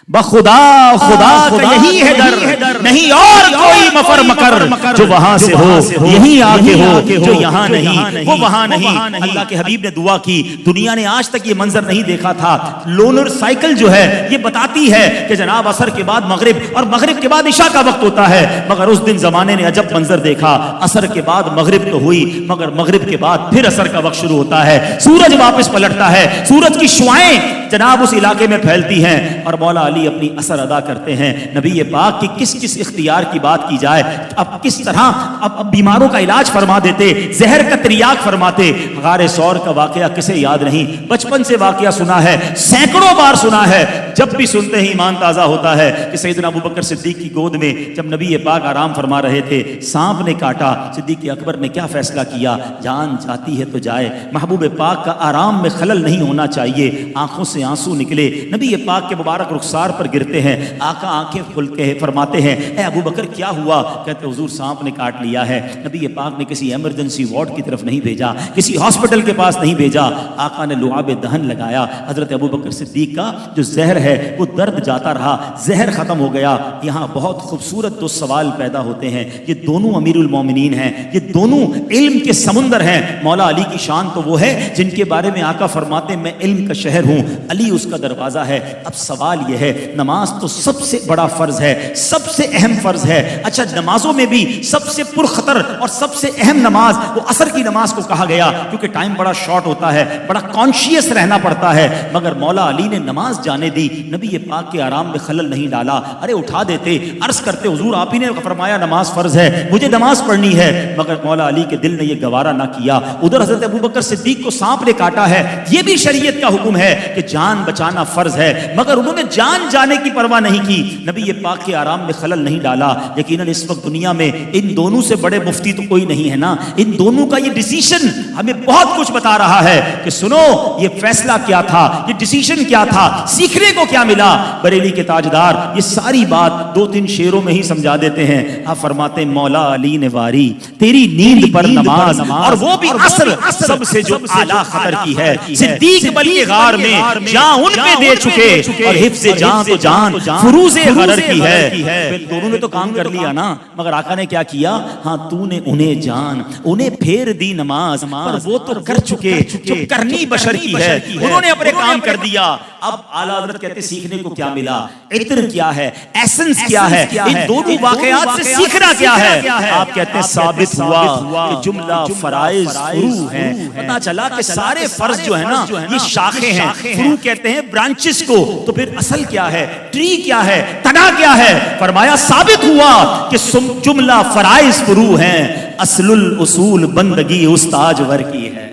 بخدا خدا کا یہی ہے در, نہیں اور کوئی مفر مکر جو وہاں سے ہو یہیں آگے ہو, جو یہاں نہیں وہ وہاں نہیں. اللہ کے حبیب نے دعا کی, دنیا نے آج تک یہ منظر نہیں دیکھا تھا. لونر سائیکل جو ہے یہ بتاتی ہے کہ جناب عصر کے بعد مغرب اور مغرب کے بعد عشاء کا وقت ہوتا ہے, مگر اس دن زمانے نے عجب منظر دیکھا. عصر کے بعد مغرب تو ہوئی مگر مغرب کے بعد پھر عصر کا وقت شروع ہوتا ہے. سورج واپس پلٹتا ہے, سورج کی شعائیں جناب اس علاقے میں پھیلتی ہیں اور مولا علی اپنی اثر ادا کرتے ہیں. نبی پاک کی کس کس اختیار کی بات کی جائے, اب کس طرح اب بیماروں کا علاج فرما دیتے, زہر کا تریاق فرماتے. غار ثور کا واقعہ کسے یاد نہیں, بچپن سے واقعہ سنا ہے, سینکڑوں بار سنا ہے. جب بھی سنتے ہی ایمان تازہ ہوتا ہے کہ سیدنا ابوبکر صدیق کی گود میں جب نبی پاک آرام فرما رہے تھے, سانپ نے کاٹا. صدیق اکبر نے کیا فیصلہ کیا, جان جاتی ہے تو جائے, محبوب پاک کا آرام میں خلل نہیں ہونا چاہیے. آنکھوں سے آنسو نکلے, نبی پاک کے مبارک رخسار پر گرتے ہیں. آقا آنکھیں کھول کے فرماتے ہیں, اے ابوبکر کیا ہوا؟ کہتے حضور سانپ نے کاٹ لیا ہے. نبی پاک نے کسی ایمرجنسی وارڈ کی طرف نہیں بھیجا, کسی ہاسپٹل کے پاس نہیں بھیجا. آقا نے لعاب دہن لگایا. حضرت ابوبکر صدیق کا جو زہر ہے وہ درد جاتا رہا, زہر ختم ہو گیا. یہاں بہت خوبصورت دو سوال پیدا ہوتے ہیں. یہ دونوں امیر المومنین ہیں, یہ دونوں علم کے سمندر ہیں. مولا علی کی شان تو وہ ہے جن کے بارے میں آقا فرماتے ہیں میں علم کا شہر ہوں, علی اس کا دروازہ ہے. اب سوال یہ ہے, نماز تو سب سے بڑا فرض ہے, سب سے اہم فرض ہے. اچھا نمازوں میں بھی سب سے پرخطر اور سب سے اہم نماز وہ عصر کی نماز کو کہا گیا کیونکہ ٹائم بڑا شارٹ ہوتا ہے, بڑا کانشیس رہنا پڑتا ہے. مگر مولا علی نے نماز جانے دی, نبی پاک کے آرام میں خلل نہیں ڈالا. ارے اٹھا دیتے, عرض کرتے حضور آپ ہی نے فرمایا نماز فرض ہے, مجھے نماز پڑھنی ہے. مگر مولا علی کے دل نے یہ گوارا نہ کیا. ادھر حضرت ابوبکر صدیق کو سانپ نے کاٹا ہے, یہ بھی شریعت کا حکم ہے کہ جان بچانا فرض ہے, مگر انہوں نے جان جانے کی پرواہ نہیں کی. نبی پاک کے آرام میں خلل نہیں ڈالا. یقیناً اس وقت دنیا میں ان دونوں سے بڑے مفتی تو کوئی نہیں ہے نا. ان دونوں کا یہ ڈیسیشن ہمیں بہت کچھ بتا رہا ہے کہ سنو یہ فیصلہ کیا تھا, یہ ڈیسیشن کیا تھا, سیکھنے کو کیا ملا. بریلی کے تاجدار یہ ساری بات 2-3 شعروں میں ہی سمجھا دیتے ہیں. آپ فرماتے ہیں مولا علی نے واری تیری نیند پر نماز, اور وہ بھی عصر سب سے جو اعلیٰ خطر کی ہے. صدیق بلی غار میں جان ان پہ دے چکے, اور حفظ جان تو جان فروز غرر کی ہے. دونوں نے تو کام کر لیا نا, مگر آقا نے کیا کیا, ہاں تو نے انہیں جان, انہیں پھیر دی نماز, اور وہ تو کر چکے جو کرنی بشر کی ہے, انہوں نے اپنے کام کر دیا. اب اعلیٰ حضرت کہتے سیکھنے کو کیا ملا, عطر کیا ہے, ایسنس کیا ہے, ان دونوں واقعات سے سیکھنا کیا ہے. آپ کہتے ہیں ثابت ہوا کہ جملہ فرائض فرو ہیں. پتا چلا کہ سارے فرض جو ہے نا یہ شاخیں ہیں, فرو کہتے ہیں برانچز کو. تو پھر اصل کیا ہے, ٹری کیا ہے, تنا کیا ہے؟ فرمایا ثابت ہوا کہ جملہ فرائض فرو ہیں, اصل الاصول بندگی استاج ور کی ہے.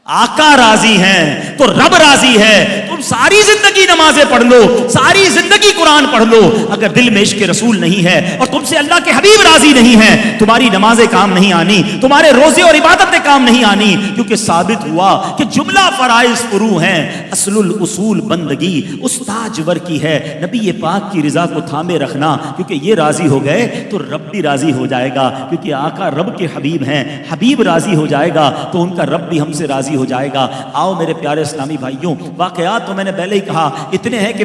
آقا راضی ہیں تو رب راضی ہے. تم ساری زندگی نمازیں پڑھ لو, ساری زندگی قرآن پڑھ لو, اگر دل میں عشق رسول نہیں ہے اور تم سے اللہ کے حبیب راضی نہیں ہیں, تمہاری نمازیں کام نہیں آنی, تمہارے روزے اور عبادتیں کام نہیں آنی, کیونکہ ثابت ہوا کہ جملہ فرائض فرو ہیں, اصل الاصول بندگی استاجور کی ہے. نبی پاک کی رضا کو تھامے رکھنا, کیونکہ یہ راضی ہو گئے تو رب بھی راضی ہو جائے گا, کیونکہ آقا رب کے حبیب ہیں, حبیب راضی ہو جائے گا تو ان کا رب بھی ہم سے راضی ہو جائے گا. آؤ میرے پیارے اسلامی بھائیوں, واقعات تو میں نے پہلے ہی کہا اتنے ہیں کہ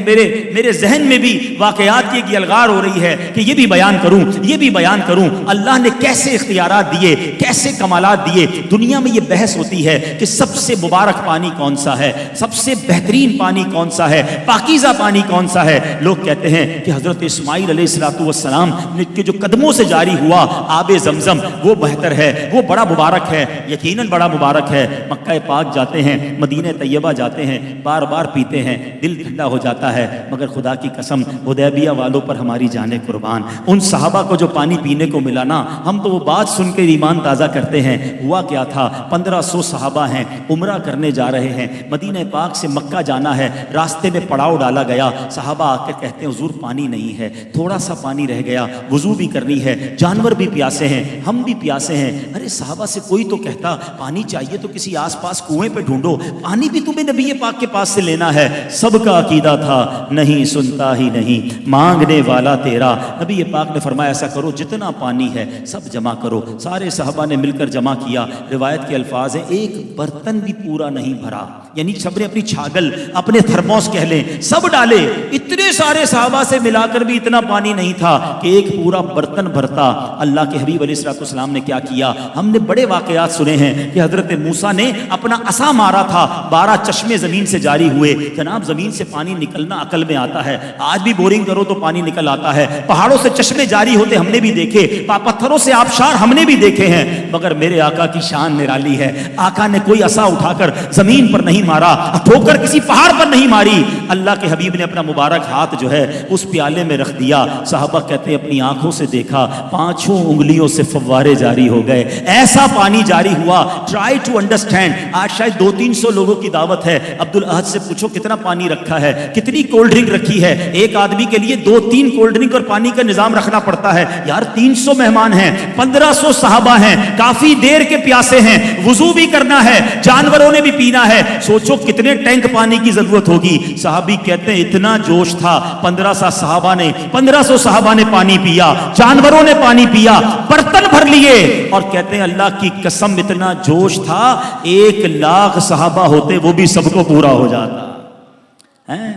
میرے ذہن میں بھی واقعات کی الغار ہو رہی ہے کہ یہ بھی بیان کروں, یہ بھی بیان کروں. اللہ نے کیسے اختیارات دیے, کیسے کمالات دیے. دنیا میں یہ بحث ہوتی ہے کہ سب سے مبارک پانی کون سا ہے, سب سے بہترین پانی کون سا ہے, پاکیزہ پانی کون سا ہے. لوگ کہتے ہیں کہ حضرت اسماعیل علیہ الصلوۃ والسلام کے جو قدموں سے جاری ہوا آب زمزم وہ بہتر ہے, وہ بڑا مبارک ہے. یقیناً بڑا مبارک ہے. مکہ پاک جاتے ہیں, مدینہ طیبہ جاتے ہیں, بار بار پیتے ہیں, دل ٹھنڈا ہو جاتا ہے. مگر خدا کی قسم حدیبیہ والوں پر ہماری جانیں قربان, ان صحابہ کو جو پانی پینے کو ملا نا, ہم تو وہ بات سن کے ایمان تازہ کرتے ہیں. ہوا کیا تھا, 1500 صحابہ ہیں, عمرہ کرنے جا رہے ہیں, مدینہ پاک سے مکہ جانا ہے, راستے میں پڑاؤ ڈالا گیا. صحابہ آ کے کہتے ہیں حضور پانی نہیں ہے, تھوڑا سا پانی رہ گیا, وضو بھی کرنی ہے, جانور بھی پیاسے ہیں, ہم بھی پیاسے ہیں. ارے صحابہ سے کوئی تو کہتا پانی چاہیے تو کسی آس پاس کنویں پہ ڈھونڈو, پانی بھی تمہیں نبی پاک کے پاس سے لینا ہے. سب کا عقیدہ تھا نہیں سنتا ہی نہیں, مانگنے والا تیرا. نبی پاک نے فرمایا ایسا کرو جتنا پانی ہے سب جمع کرو. سارے صحابہ نے مل کر جمع کیا. روایت کے الفاظ ہیں ایک برتن بھی پورا نہیں بھرا, یعنی سب نے اپنی چھاگل اپنے تھرموس کہہ لیں سب ڈالے. اتنے سارے صحابہ سے ملا کر بھی اتنا پانی نہیں تھا کہ ایک پورا برتن بھرتا. اللہ کے حبیب علیہ الصلوۃ والسلام نے کیا کیا, ہم نے بڑے واقعات سنے ہیں کہ حضرت موسیٰ نے اپنا عصا مارا تھا, 12 چشمے زمین سے جاری ہوئے. جناب زمین سے پانی نکلنا عقل میں آتا ہے, آج بھی بورنگ کرو تو پانی نکل آتا ہے, پہاڑوں سے چشمے جاری ہوتے ہم نے بھی دیکھے, پتھروں سے آبشار ہم نے بھی دیکھے ہیں. مگر میرے آقا کی شان نرالی ہے. آقا نے کوئی عصا اٹھا کر زمین پر نہیں مارا, ٹھوکر کسی پہاڑ پر نہیں ماری. اللہ کے حبیب نے اپنا مبارک ہاتھ جو ہے اس پیالے میں رکھ دیا. صحابہ کہتے ہیں اپنی آنکھوں سے دیکھا, 5 انگلیوں سے فوارے جاری ہو گئے, ایسا پانی جاری ہوا. Try to understand. آج شاید 200-300 لوگوں کی دعوت ہے, عبد الاحد سے پوچھو کتنا پانی رکھا ہے, کتنی کولڈ ڈرنک رکھی ہے. ایک آدمی کے لیے 2-3 کولڈ ڈرنک اور پانی کا نظام رکھنا پڑتا ہے. یار 300 مہمان ہیں, 1500 صحابہ ہیں, کافی دیر کے پیاسے ہیں, وضو بھی کرنا ہے, جانوروں نے بھی پینا ہے. سوچو کتنے ٹینک پانی کی ضرورت ہوگی. صحابی کہتے ہیں اتنا جوش تھا, 1500 صحابہ نے پانی پیا, جانوروں نے پانی پیا, برتن بھر لیے. اور کہتے ہیں اللہ کی قسم اتنا جوش تھا 1,00,000 صحابہ ہوتے وہ بھی سب کو پورا ہو جاتا.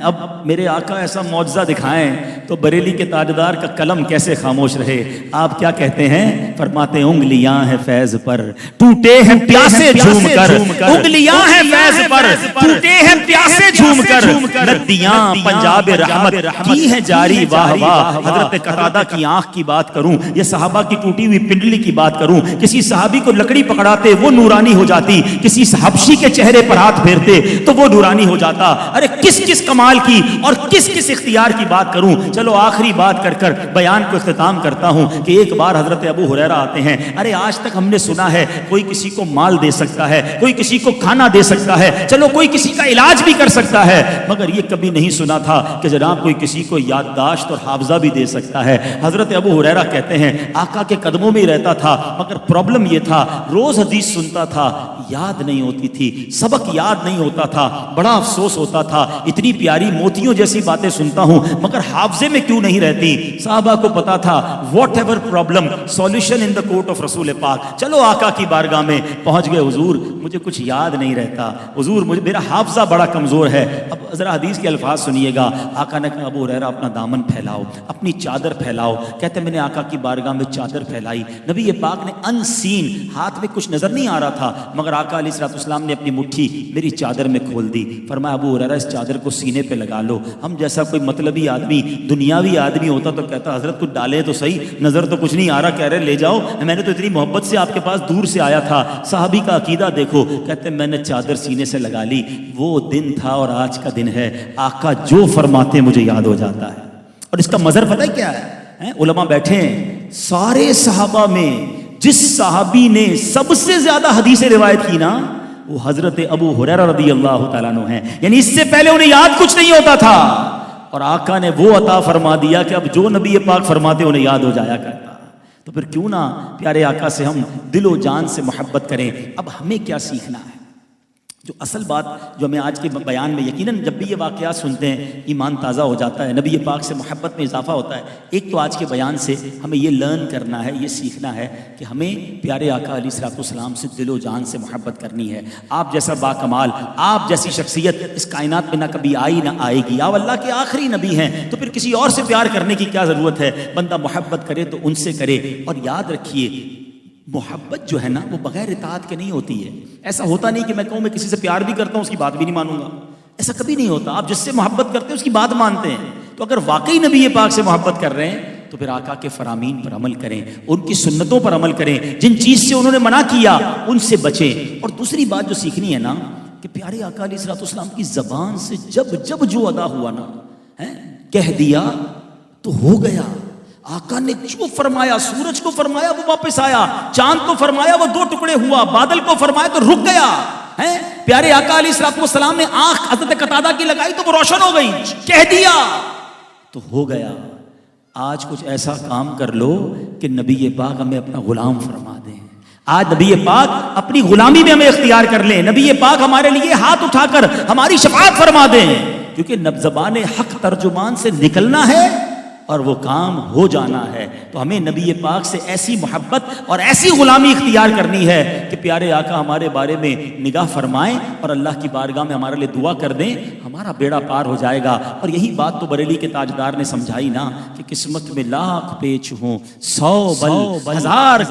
اب میرے آقا ایسا معجزہ دکھائیں تو بریلی کے تاجدار کا قلم کیسے خاموش رہے. آپ کیا کہتے ہیں, فرماتے انگلیاں ہیں فیض پر ٹوٹے ہیں پیاسے جھوم کر, انگلیاں ہیں فیض پر ٹوٹے ہیں پیاسے جھوم کر, ندیاں پنجاب رحمت کی ہیں جاری واہ واہ. حضرت قتادہ کی آنکھ کی بات کروں یا صحابہ کی ٹوٹی ہوئی پنڈلی کی بات کروں, کسی صحابی کو لکڑی پکڑاتے وہ نورانی ہو جاتی, کسی حبشی کے چہرے پر ہاتھ پھیرتے تو وہ نورانی ہو جاتا. ارے کس کمال کی اور کس اختیار کی بات کروں. چلو آخری بات کر بیان کو اختتام کرتا ہوں کہ ایک بار حضرت ابو ہریرہ آتے ہیں. ارے آج تک ہم نے سنا ہے کوئی کسی کو مال دے سکتا ہے, کوئی کسی کو کھانا دے سکتا ہے, چلو کوئی کسی کا علاج بھی کر سکتا ہے, مگر یہ کبھی نہیں سنا تھا کہ جناب کوئی کسی کو یادداشت اور حافظہ بھی دے سکتا ہے. حضرت ابو ہریرہ کہتے ہیں آقا کے قدموں میں ہی رہتا تھا, مگر پرابلم یہ تھا روز حدیث سنتا تھا, یاد نہیں ہوتی تھی, سبق یاد نہیں ہوتا تھا, بڑا افسوس ہوتا تھا. اتنی پیاری موتیوں جیسی باتیں سنتا ہوں مگر حافظے میں کیوں نہیں رہتی. صحابہ کو پتا تھا what ever problem solution in the court of رسول پاک. چلو آقا کی بارگاہ میں پہنچ گئے, حضور مجھے کچھ یاد نہیں رہتا, حضور میرا حافظہ بڑا کمزور ہے. اب ذرا حدیث کے الفاظ سنیے گا. آقا نے کہا ابو ہریرہ اپنا دامن پھیلاؤ, اپنی چادر پھیلاؤ. کہتے میں نے آقا کی بارگاہ میں چادر پھیلائی. نبی پاک نے ان سین, ہاتھ میں کچھ نظر نہیں آ رہا تھا, مگر آقا علیہ الصلوۃ والسلام نے اپنی مٹھی میری چادر میں کھول دی. فرمایا ابو ہریرہ اس چادر کو سینے پہ لگا لو. ہم جیسا کوئی مطلبی آدمی دنیاوی آدمی ہوتا تو کہتا حضرت کچھ ڈالے تو صحیح, نظر تو کچھ نہیں آ رہا. کہہ رہے لے جاؤ, میں نے تو اتنی محبت سے آپ کے پاس دور سے آیا تھا. صحابی کا عقیدہ دیکھو, کہتے میں نے چادر سینے سے لگا لی. وہ دن تھا اور آج کا دن ہے, آقا جو فرماتے مجھے یاد ہو جاتا ہے. اور اس کا مظہر پتہ ہے کیا ہے, علماء بیٹھے ہیں, سارے صحابہ میں جس صحابی نے سب سے زیادہ حدیث روایت کی نا وہ حضرت ابو ہریرہ رضی اللہ تعالیٰ عنہ ہیں. یعنی اس سے پہلے انہیں یاد کچھ نہیں ہوتا تھا اور آقا نے وہ عطا فرما دیا کہ اب جو نبی پاک فرماتے انہیں یاد ہو جایا کرتا. تو پھر کیوں نہ پیارے آقا سے ہم دل و جان سے محبت کریں. اب ہمیں کیا سیکھنا ہے؟ جو اصل بات جو ہمیں آج کے بیان میں یقیناً جب بھی یہ واقعات سنتے ہیں ایمان تازہ ہو جاتا ہے, نبی پاک سے محبت میں اضافہ ہوتا ہے. ایک تو آج کے بیان سے ہمیں یہ لرن کرنا ہے, یہ سیکھنا ہے کہ ہمیں پیارے آقا علیہ الصلوۃ والسلام سے دل و جان سے محبت کرنی ہے. آپ جیسا باکمال, آپ جیسی شخصیت اس کائنات میں نہ کبھی آئی نہ آئے گی. آپ اللہ کے آخری نبی ہیں, تو پھر کسی اور سے پیار کرنے کی کیا ضرورت ہے؟ بندہ محبت کرے تو ان سے کرے. اور یاد رکھیے محبت جو ہے نا وہ بغیر اطاعت کے نہیں ہوتی ہے. ایسا ہوتا نہیں کہ میں کہوں میں کسی سے پیار بھی کرتا ہوں اس کی بات بھی نہیں مانوں گا, ایسا کبھی نہیں ہوتا. آپ جس سے محبت کرتے ہیں اس کی بات مانتے ہیں. تو اگر واقعی نبی پاک سے محبت کر رہے ہیں تو پھر آقا کے فرامین پر عمل کریں, ان کی سنتوں پر عمل کریں, جن چیز سے انہوں نے منع کیا ان سے بچیں. اور دوسری بات جو سیکھنی ہے نا کہ پیارے آقا علیہ الصلوۃ والسلام کی زبان سے جب جب جو ادا ہوا نا, کہہ دیا تو ہو گیا. آقا نے جو فرمایا, سورج کو فرمایا وہ واپس آیا, چاند کو فرمایا وہ 2 ٹکڑے ہوا, بادل کو فرمایا تو رک گیا. پیارے آقا علیہ الصلوۃ والسلام نے آنکھ حضرت قتادہ کی لگائی تو وہ روشن ہو گئی, کہہ دیا تو ہو گیا. آج کچھ ایسا کام کر لو کہ نبی پاک ہمیں اپنا غلام فرما دیں. آج نبی پاک اپنی غلامی میں ہمیں اختیار کر لیں. نبی پاک ہمارے لیے ہاتھ اٹھا کر ہماری شفاعت فرما دیں, کیونکہ زبان حق ترجمان سے نکلنا ہے اور وہ کام ہو جانا ہے. تو ہمیں نبی پاک سے ایسی محبت اور ایسی غلامی اختیار کرنی ہے کہ پیارے آقا ہمارے بارے میں نگاہ فرمائیں اور اللہ کی بارگاہ میں ہمارے لیے دعا کر دیں, ہمارا بیڑا پار ہو جائے گا. اور یہی بات تو بریلی کے تاجدار نے سمجھائی نا کہ قسمت میں لاکھ پیچ ہوں 100 بل 1000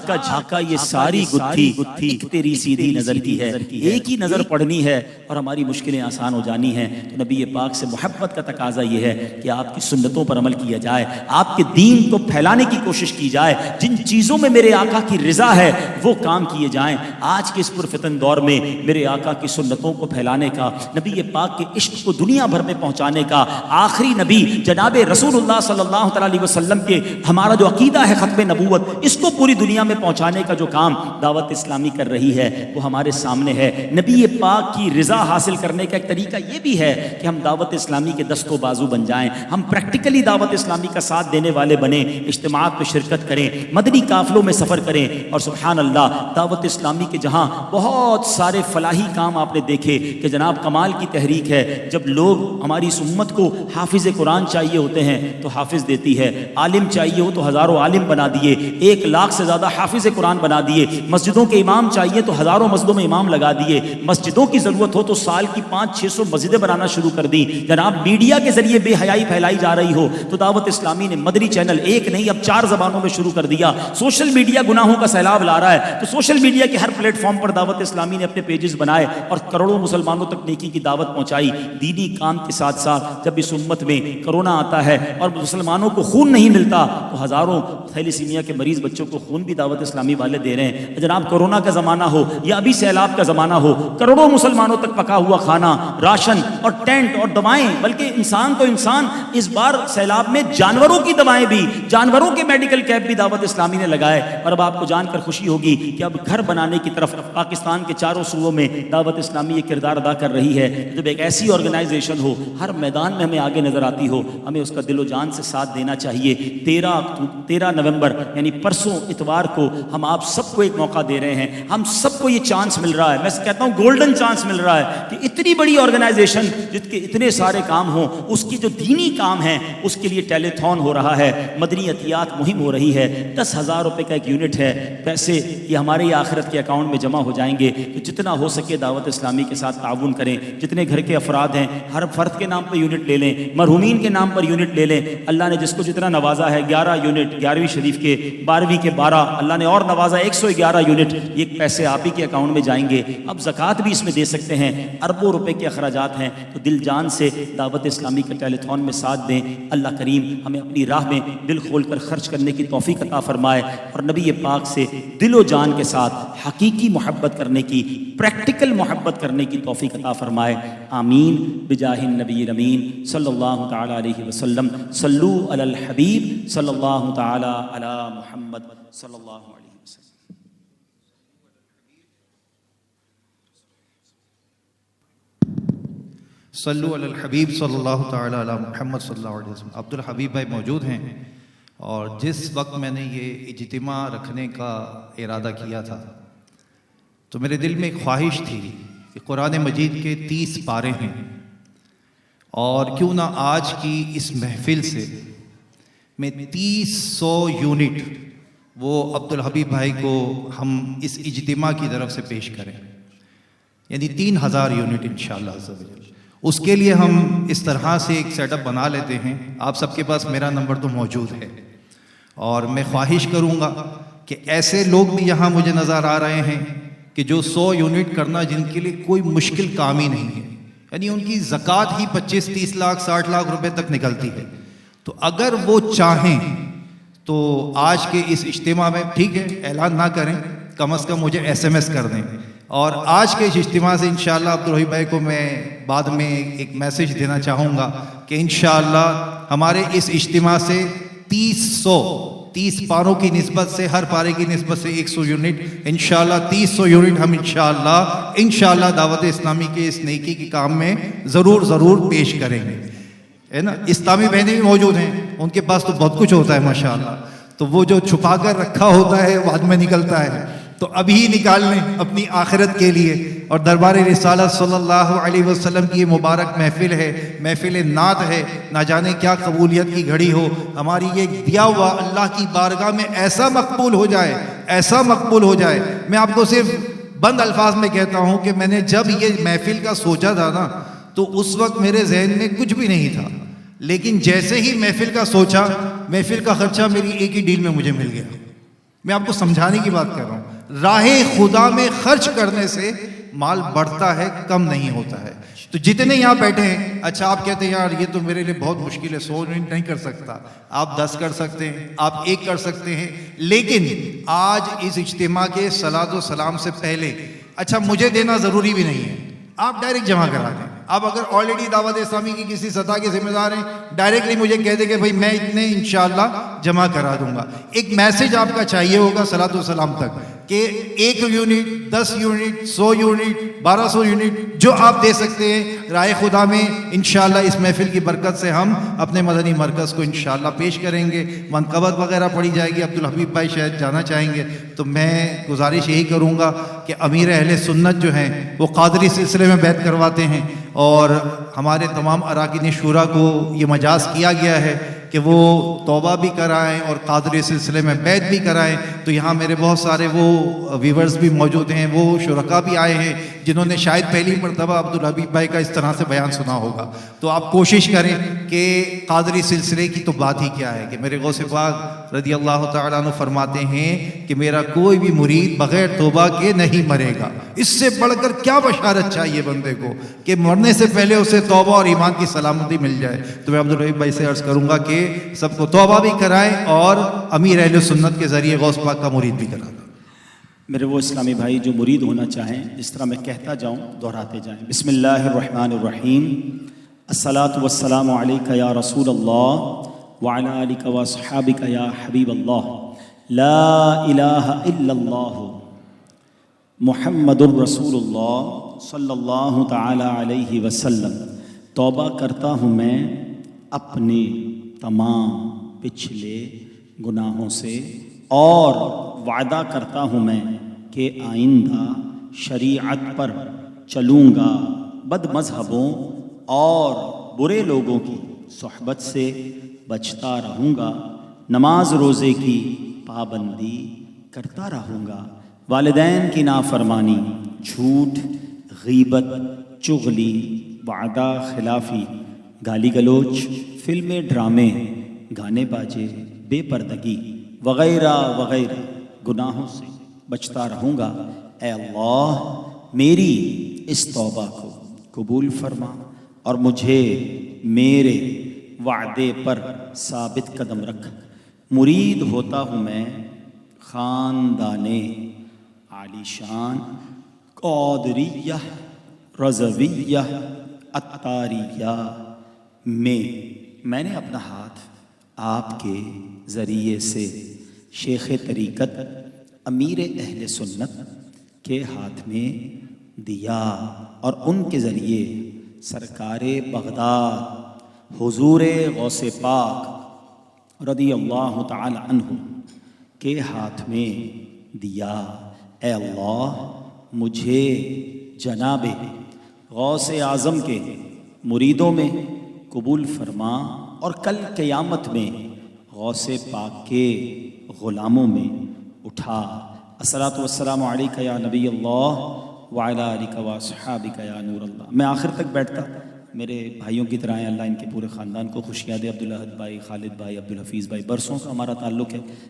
کج. آقا یہ ساری گتھی ایک تیری سیدھی نظر کی ہے, ایک ہی نظر پڑھنی ہے اور ہماری مشکلیں آسان ہو جانی ہیں. تو نبی پاک سے محبت کا تقاضا یہ ہے کہ آپ کی سنتوں پر عمل کیا جائے, آپ کے دین کو پھیلانے کی کوشش کی جائے, جن چیزوں میں میرے آقا کی رضا ہے وہ کام کیے جائیں. آج کے اس پرفتن دور میں میرے آقا کی سنتوں کو پھیلانے کا, نبی پاک کے عشق کو دنیا بھر میں پہنچانے کا, آخری نبی جناب رسول اللہ صلی اللہ تعالی علیہ وسلم کے ہمارا جو عقیدہ ہے ختم نبوت, اس کو پوری دنیا میں پہنچانے کا جو کام دعوت اسلامی کر رہی ہے وہ ہمارے سامنے ہے. نبی پاک کی رضا حاصل کرنے کا ایک طریقہ یہ بھی ہے کہ ہم دعوت اسلامی کے دست و بازو بن جائیں, ہم پریکٹیکلی دعوت اسلامی کا ساتھ دینے والے بنیں, اجتماعات میں شرکت کریں, مدنی قافلوں میں سفر کریں. اور سبحان اللہ دعوت اسلامی کے جہاں بہت سارے فلاحی کام آپ نے دیکھے کہ جناب کمال کی تحریک ہے. جب لوگ ہماری اس امت کو حافظ قرآن چاہیے ہوتے ہیں تو حافظ دیتی ہے, عالم چاہیے ہو تو ہزاروں عالم بنا دیے, 1 لاکھ سے زیادہ حافظ قرآن بنا دیے. مسجدوں کے امام چاہیے تو ہزاروں مسجدوں میں امام لگا دیے. مسجدوں کی ضرورت ہو تو سال کی 500-600 مسجدیں بنانا شروع کر دی. جناب میڈیا کے ذریعے بے حیائی پھیلائی جا رہی ہو تو دعوت اسلامی نے مدنی چینل 1 نہیں اب 4 زبانوں میں شروع کر دیا. سوشل میڈیا گناہوں کا سیلاب لا رہا ہے تو سوشل میڈیا کے ہر پلیٹ فارم پر دعوت اسلامی نے اپنے پیجز بنائے اور کروڑوں مسلمانوں تک نیکی کی دعوت پہنچائی. دینی کام کے ساتھ ساتھ جب اس امت میں کرونا آتا ہے اور مسلمانوں کو خون نہیں ملتا تو ہزاروں تھیلیسیمیا کے مریض بچوں کو خون بھی دعوت اسلامی والے دے رہے ہیں. جناب کورونا کا زمانہ ہو یا ابھی سیلاب کا زمانہ ہو, کروڑوں مسلمانوں تک پکا ہوا کھانا, راشن اور ٹینٹ اور دوائیں, بلکہ انسان تو انسان, اس بار سیلاب میں جانوروں کی دوائیں بھی, جانوروں کے میڈیکل کیمپ بھی دعوت اسلامی نے لگائے. اور اب آپ کو جان کر خوشی ہوگی کہ اب گھر بنانے کی طرف پاکستان کے چاروں صوبوں میں دعوت اسلامی یہ کردار ادا کر رہی ہے. جب ایک ایسی آرگنائزیشن ہو ہر میدان میں ہمیں آگے نظر آتی ہو, ہمیں اس کا دل و جان سے ساتھ دینا چاہیے. 13 نومبر یعنی پرسوں اتوار کو ہم آپ سب کو ایک موقع دے رہے ہیں, ہم سب کو یہ چانس مل رہا ہے, میں کہتا ہوں گولڈن چانس مل رہا ہے کہ اتنی بڑی آرگنائزیشن جس کے اتنے سارے کام ہوں, اس کی جو دینی کام ہے اس کے لیے ٹیلی تھون ہو رہا ہے, مدنی عطیات مہم ہو رہی ہے. 10,000 روپے کا ایک یونٹ ہے, پیسے یہ ہمارے آخرت کے اکاؤنٹ میں جمع ہو جائیں گے. تو جتنا ہو سکے دعوت اسلامی کے ساتھ تعاون کریں. جتنے گھر کے افراد ہیں ہر فرد کے نام پر یونٹ لے لیں, مرحومین کے نام پر یونٹ لے لیں. اللہ نے جس کو جتنا نوازا ہے 11 یونٹ 11ویں شریف کے, 12ویں کے 12, اللہ نے اور نوازا 111 یونٹ, یہ پیسے آپ ہی کے اکاؤنٹ میں جائیں گے. اب زکوٰۃ بھی اس میں دے سکتے ہیں, اربوں روپے کے اخراجات ہیں. تو دل جان سے دعوت اسلامی کے ٹیلی تھون میں ساتھ دیں. اللہ کریم ہمیں اپنی راہ میں دل کھول کر خرچ کرنے کی توفیق عطا فرمائے اور نبی پاک سے دل و جان کے ساتھ حقیقی محبت کرنے کی, پریکٹیکل محبت کرنے کی توفیق عطا فرمائے. آمین بجاہ النبی الامین صلی اللہ تعالی علیہ وسلم. صلو علی الحبیب صلی اللہ تعالی علی محمد صلی اللہ علیہ وسلم. صلو علی الحبیب صلی اللہ تعالی علی محمد صلی اللہ علیہ وسلم۔ عبد الحبیب بھائی موجود ہیں، اور جس وقت میں نے یہ اجتماع رکھنے کا ارادہ کیا تھا تو میرے دل میں ایک خواہش تھی کہ قرآن مجید کے 30 پارے ہیں، اور کیوں نہ آج کی اس محفل سے میں 300 یونٹ وہ عبد الحبیب بھائی کو ہم اس اجتماع کی طرف سے پیش کریں، یعنی 3000 یونٹ انشاءاللہ عز و جل۔ اس کے لیے ہم اس طرح سے ایک سیٹ اپ بنا لیتے ہیں۔ آپ سب کے پاس میرا نمبر تو موجود ہے، اور میں خواہش کروں گا کہ ایسے لوگ بھی یہاں مجھے نظر آ رہے ہیں کہ جو 100 یونٹ کرنا جن کے لیے کوئی مشکل کام ہی نہیں ہے، یعنی ان کی زکوٰۃ ہی 25-30 لاکھ 60 لاکھ روپے تک نکلتی ہے، تو اگر وہ چاہیں تو آج کے اس اجتماع میں، ٹھیک ہے اعلان نہ کریں، کم از کم مجھے SMS کر دیں، اور آج کے اس اجتماع سے انشاءاللہ عبد الحبیب بھائی کو میں بعد میں ایک میسیج دینا چاہوں گا کہ انشاءاللہ ہمارے اس اجتماع سے 30 پاروں کی نسبت سے، ہر پارے کی نسبت سے 100 یونٹ انشاءاللہ 300 یونٹ ہم انشاءاللہ دعوت اسلامی کے اس نیکی کے کام میں ضرور پیش کریں گے، ہے نا۔ اسلامی بہنیں بھی موجود ہیں، ان کے پاس تو بہت کچھ ہوتا ہے ماشاءاللہ، تو وہ جو چھپا کر رکھا ہوتا ہے بعد میں نکلتا ہے، تو ابھی نکال لیں اپنی آخرت کے لیے۔ اور دربار رسالت صلی اللہ علیہ وسلم کی یہ مبارک محفل ہے، محفل نعت ہے، نہ جانے کیا قبولیت کی گھڑی ہو، ہماری یہ دیا ہوا اللہ کی بارگاہ میں ایسا مقبول ہو جائے۔ میں آپ کو صرف بند الفاظ میں کہتا ہوں کہ میں نے جب یہ محفل کا سوچا تھا نا، تو اس وقت میرے ذہن میں کچھ بھی نہیں تھا، لیکن جیسے ہی محفل کا سوچا، محفل کا خرچہ میری ایک ہی ڈیل میں مجھے مل گیا۔ میں آپ کو سمجھانے کی بات کر رہا ہوں، راہ خدا میں خرچ کرنے سے مال بڑھتا ہے، کم نہیں ہوتا ہے۔ تو جتنے یہاں بیٹھے ہیں، اچھا آپ کہتے ہیں یار یہ تو میرے لیے بہت مشکل ہے، 100 یونٹ نہیں کر سکتا، آپ 10 کر سکتے ہیں، آپ 1 کر سکتے ہیں، لیکن آج اس اجتماع کے صلاۃ و سلام سے پہلے اچھا مجھے دینا ضروری بھی نہیں ہے، آپ ڈائریکٹ جمع کرا دیں۔ آپ اگر آلریڈی دعوت اسلامی کی کسی سطح کے ذمہ دار ہیں، ڈائریکٹلی مجھے کہہ دیں کہ بھائی میں اتنے انشاءاللہ جمع کرا دوں گا۔ ایک میسیج آپ کا چاہیے ہوگا صلاۃ و سلام تک کہ 1 یونٹ، 10 یونٹ، 100 یونٹ، 1200 یونٹ جو آپ دے سکتے ہیں رائے خدا میں، انشاءاللہ اس محفل کی برکت سے ہم اپنے مدنی مرکز کو انشاءاللہ پیش کریں گے۔ منقبت وغیرہ پڑھی جائے گی، عبد الحبیب بھائی شاید جانا چاہیں گے، تو میں گزارش یہی کروں گا کہ امیر اہل سنت جو ہیں وہ قادری سلسلے میں بیعت کرواتے ہیں، اور ہمارے تمام اراکین شورا کو یہ مجاز کیا گیا ہے کہ وہ توبہ بھی کرائیں اور قادری سلسلے میں بیعت بھی کرائیں۔ تو یہاں میرے بہت سارے وہ ویورز بھی موجود ہیں، وہ شرکا بھی آئے ہیں جنہوں نے شاید پہلی مرتبہ عبد الحبیب بھائی کا اس طرح سے بیان سنا ہوگا۔ تو آپ کوشش کریں کہ قادری سلسلے کی تو بات ہی کیا ہے کہ میرے غوث پاک رضی اللہ تعالیٰ عنہ فرماتے ہیں کہ میرا کوئی بھی مرید بغیر توبہ کے نہیں مرے گا۔ اس سے بڑھ کر کیا بشارت چاہیے بندے کو کہ مرنے سے پہلے اسے توبہ اور ایمان کی سلامتی مل جائے۔ تو میں عبد الحبیب بھائی سے عرض کروں گا کہ سب کو توبہ بھی کرائیں اور امیر اہل سنت کے ذریعے غوث پاک کا مرید بھی کرائیں۔ میرے وہ اسلامی بھائی جو مرید ہونا چاہیں، جس طرح میں کہتا جاؤں دہراتے جائیں۔ بسم اللہ الرحمن الرحیم، الصلاۃ والسلام علیک یا رسول اللہ وعلی آلک واصحابک یا حبیب اللہ، لا الہ الا اللہ محمد الرسول اللہ صلی اللہ تعالی علیہ وسلم۔ توبہ کرتا ہوں میں اپنے تمام پچھلے گناہوں سے، اور وعدہ کرتا ہوں میں کہ آئندہ شریعت پر چلوں گا، بد مذہبوں اور برے لوگوں کی صحبت سے بچتا رہوں گا، نماز روزے کی پابندی کرتا رہوں گا، والدین کی نافرمانی، جھوٹ، غیبت، چغلی، وعدہ خلافی، گالی گلوچ، فلمیں، ڈرامے، گانے باجے، بے پردگی وغیرہ وغیرہ گناہوں سے بچتا رہوں گا۔ اے اللہ میری اس توبہ کو قبول فرما اور مجھے میرے وعدے پر ثابت قدم رکھ۔ مرید ہوتا ہوں میں خاندان عالی شان قادریہ رضویہ عطاریہ میں نے اپنا ہاتھ آپ کے ذریعے سے شیخ طریقت امیر اہل سنت کے ہاتھ میں دیا اور ان کے ذریعے سرکار بغداد حضور غوث پاک رضی اللہ تعالی عنہ کے ہاتھ میں دیا۔ اے اللہ مجھے جناب غوث اعظم کے مریدوں میں قبول فرما اور کل قیامت میں غوث پاک کے غلاموں میں اٹھا۔ الصلاۃ والسلام علیک یا نبی اللہ وعلی آلک و اصحابک یا نور اللہ۔ میں آخر تک بیٹھتا، میرے بھائیوں کی طرح ہیں، اللہ ان کے پورے خاندان کو خوشیاں دے۔ عبداللہ بھائی، خالد بھائی، عبدالحفیظ بھائی، برسوں کا ہمارا تعلق ہے۔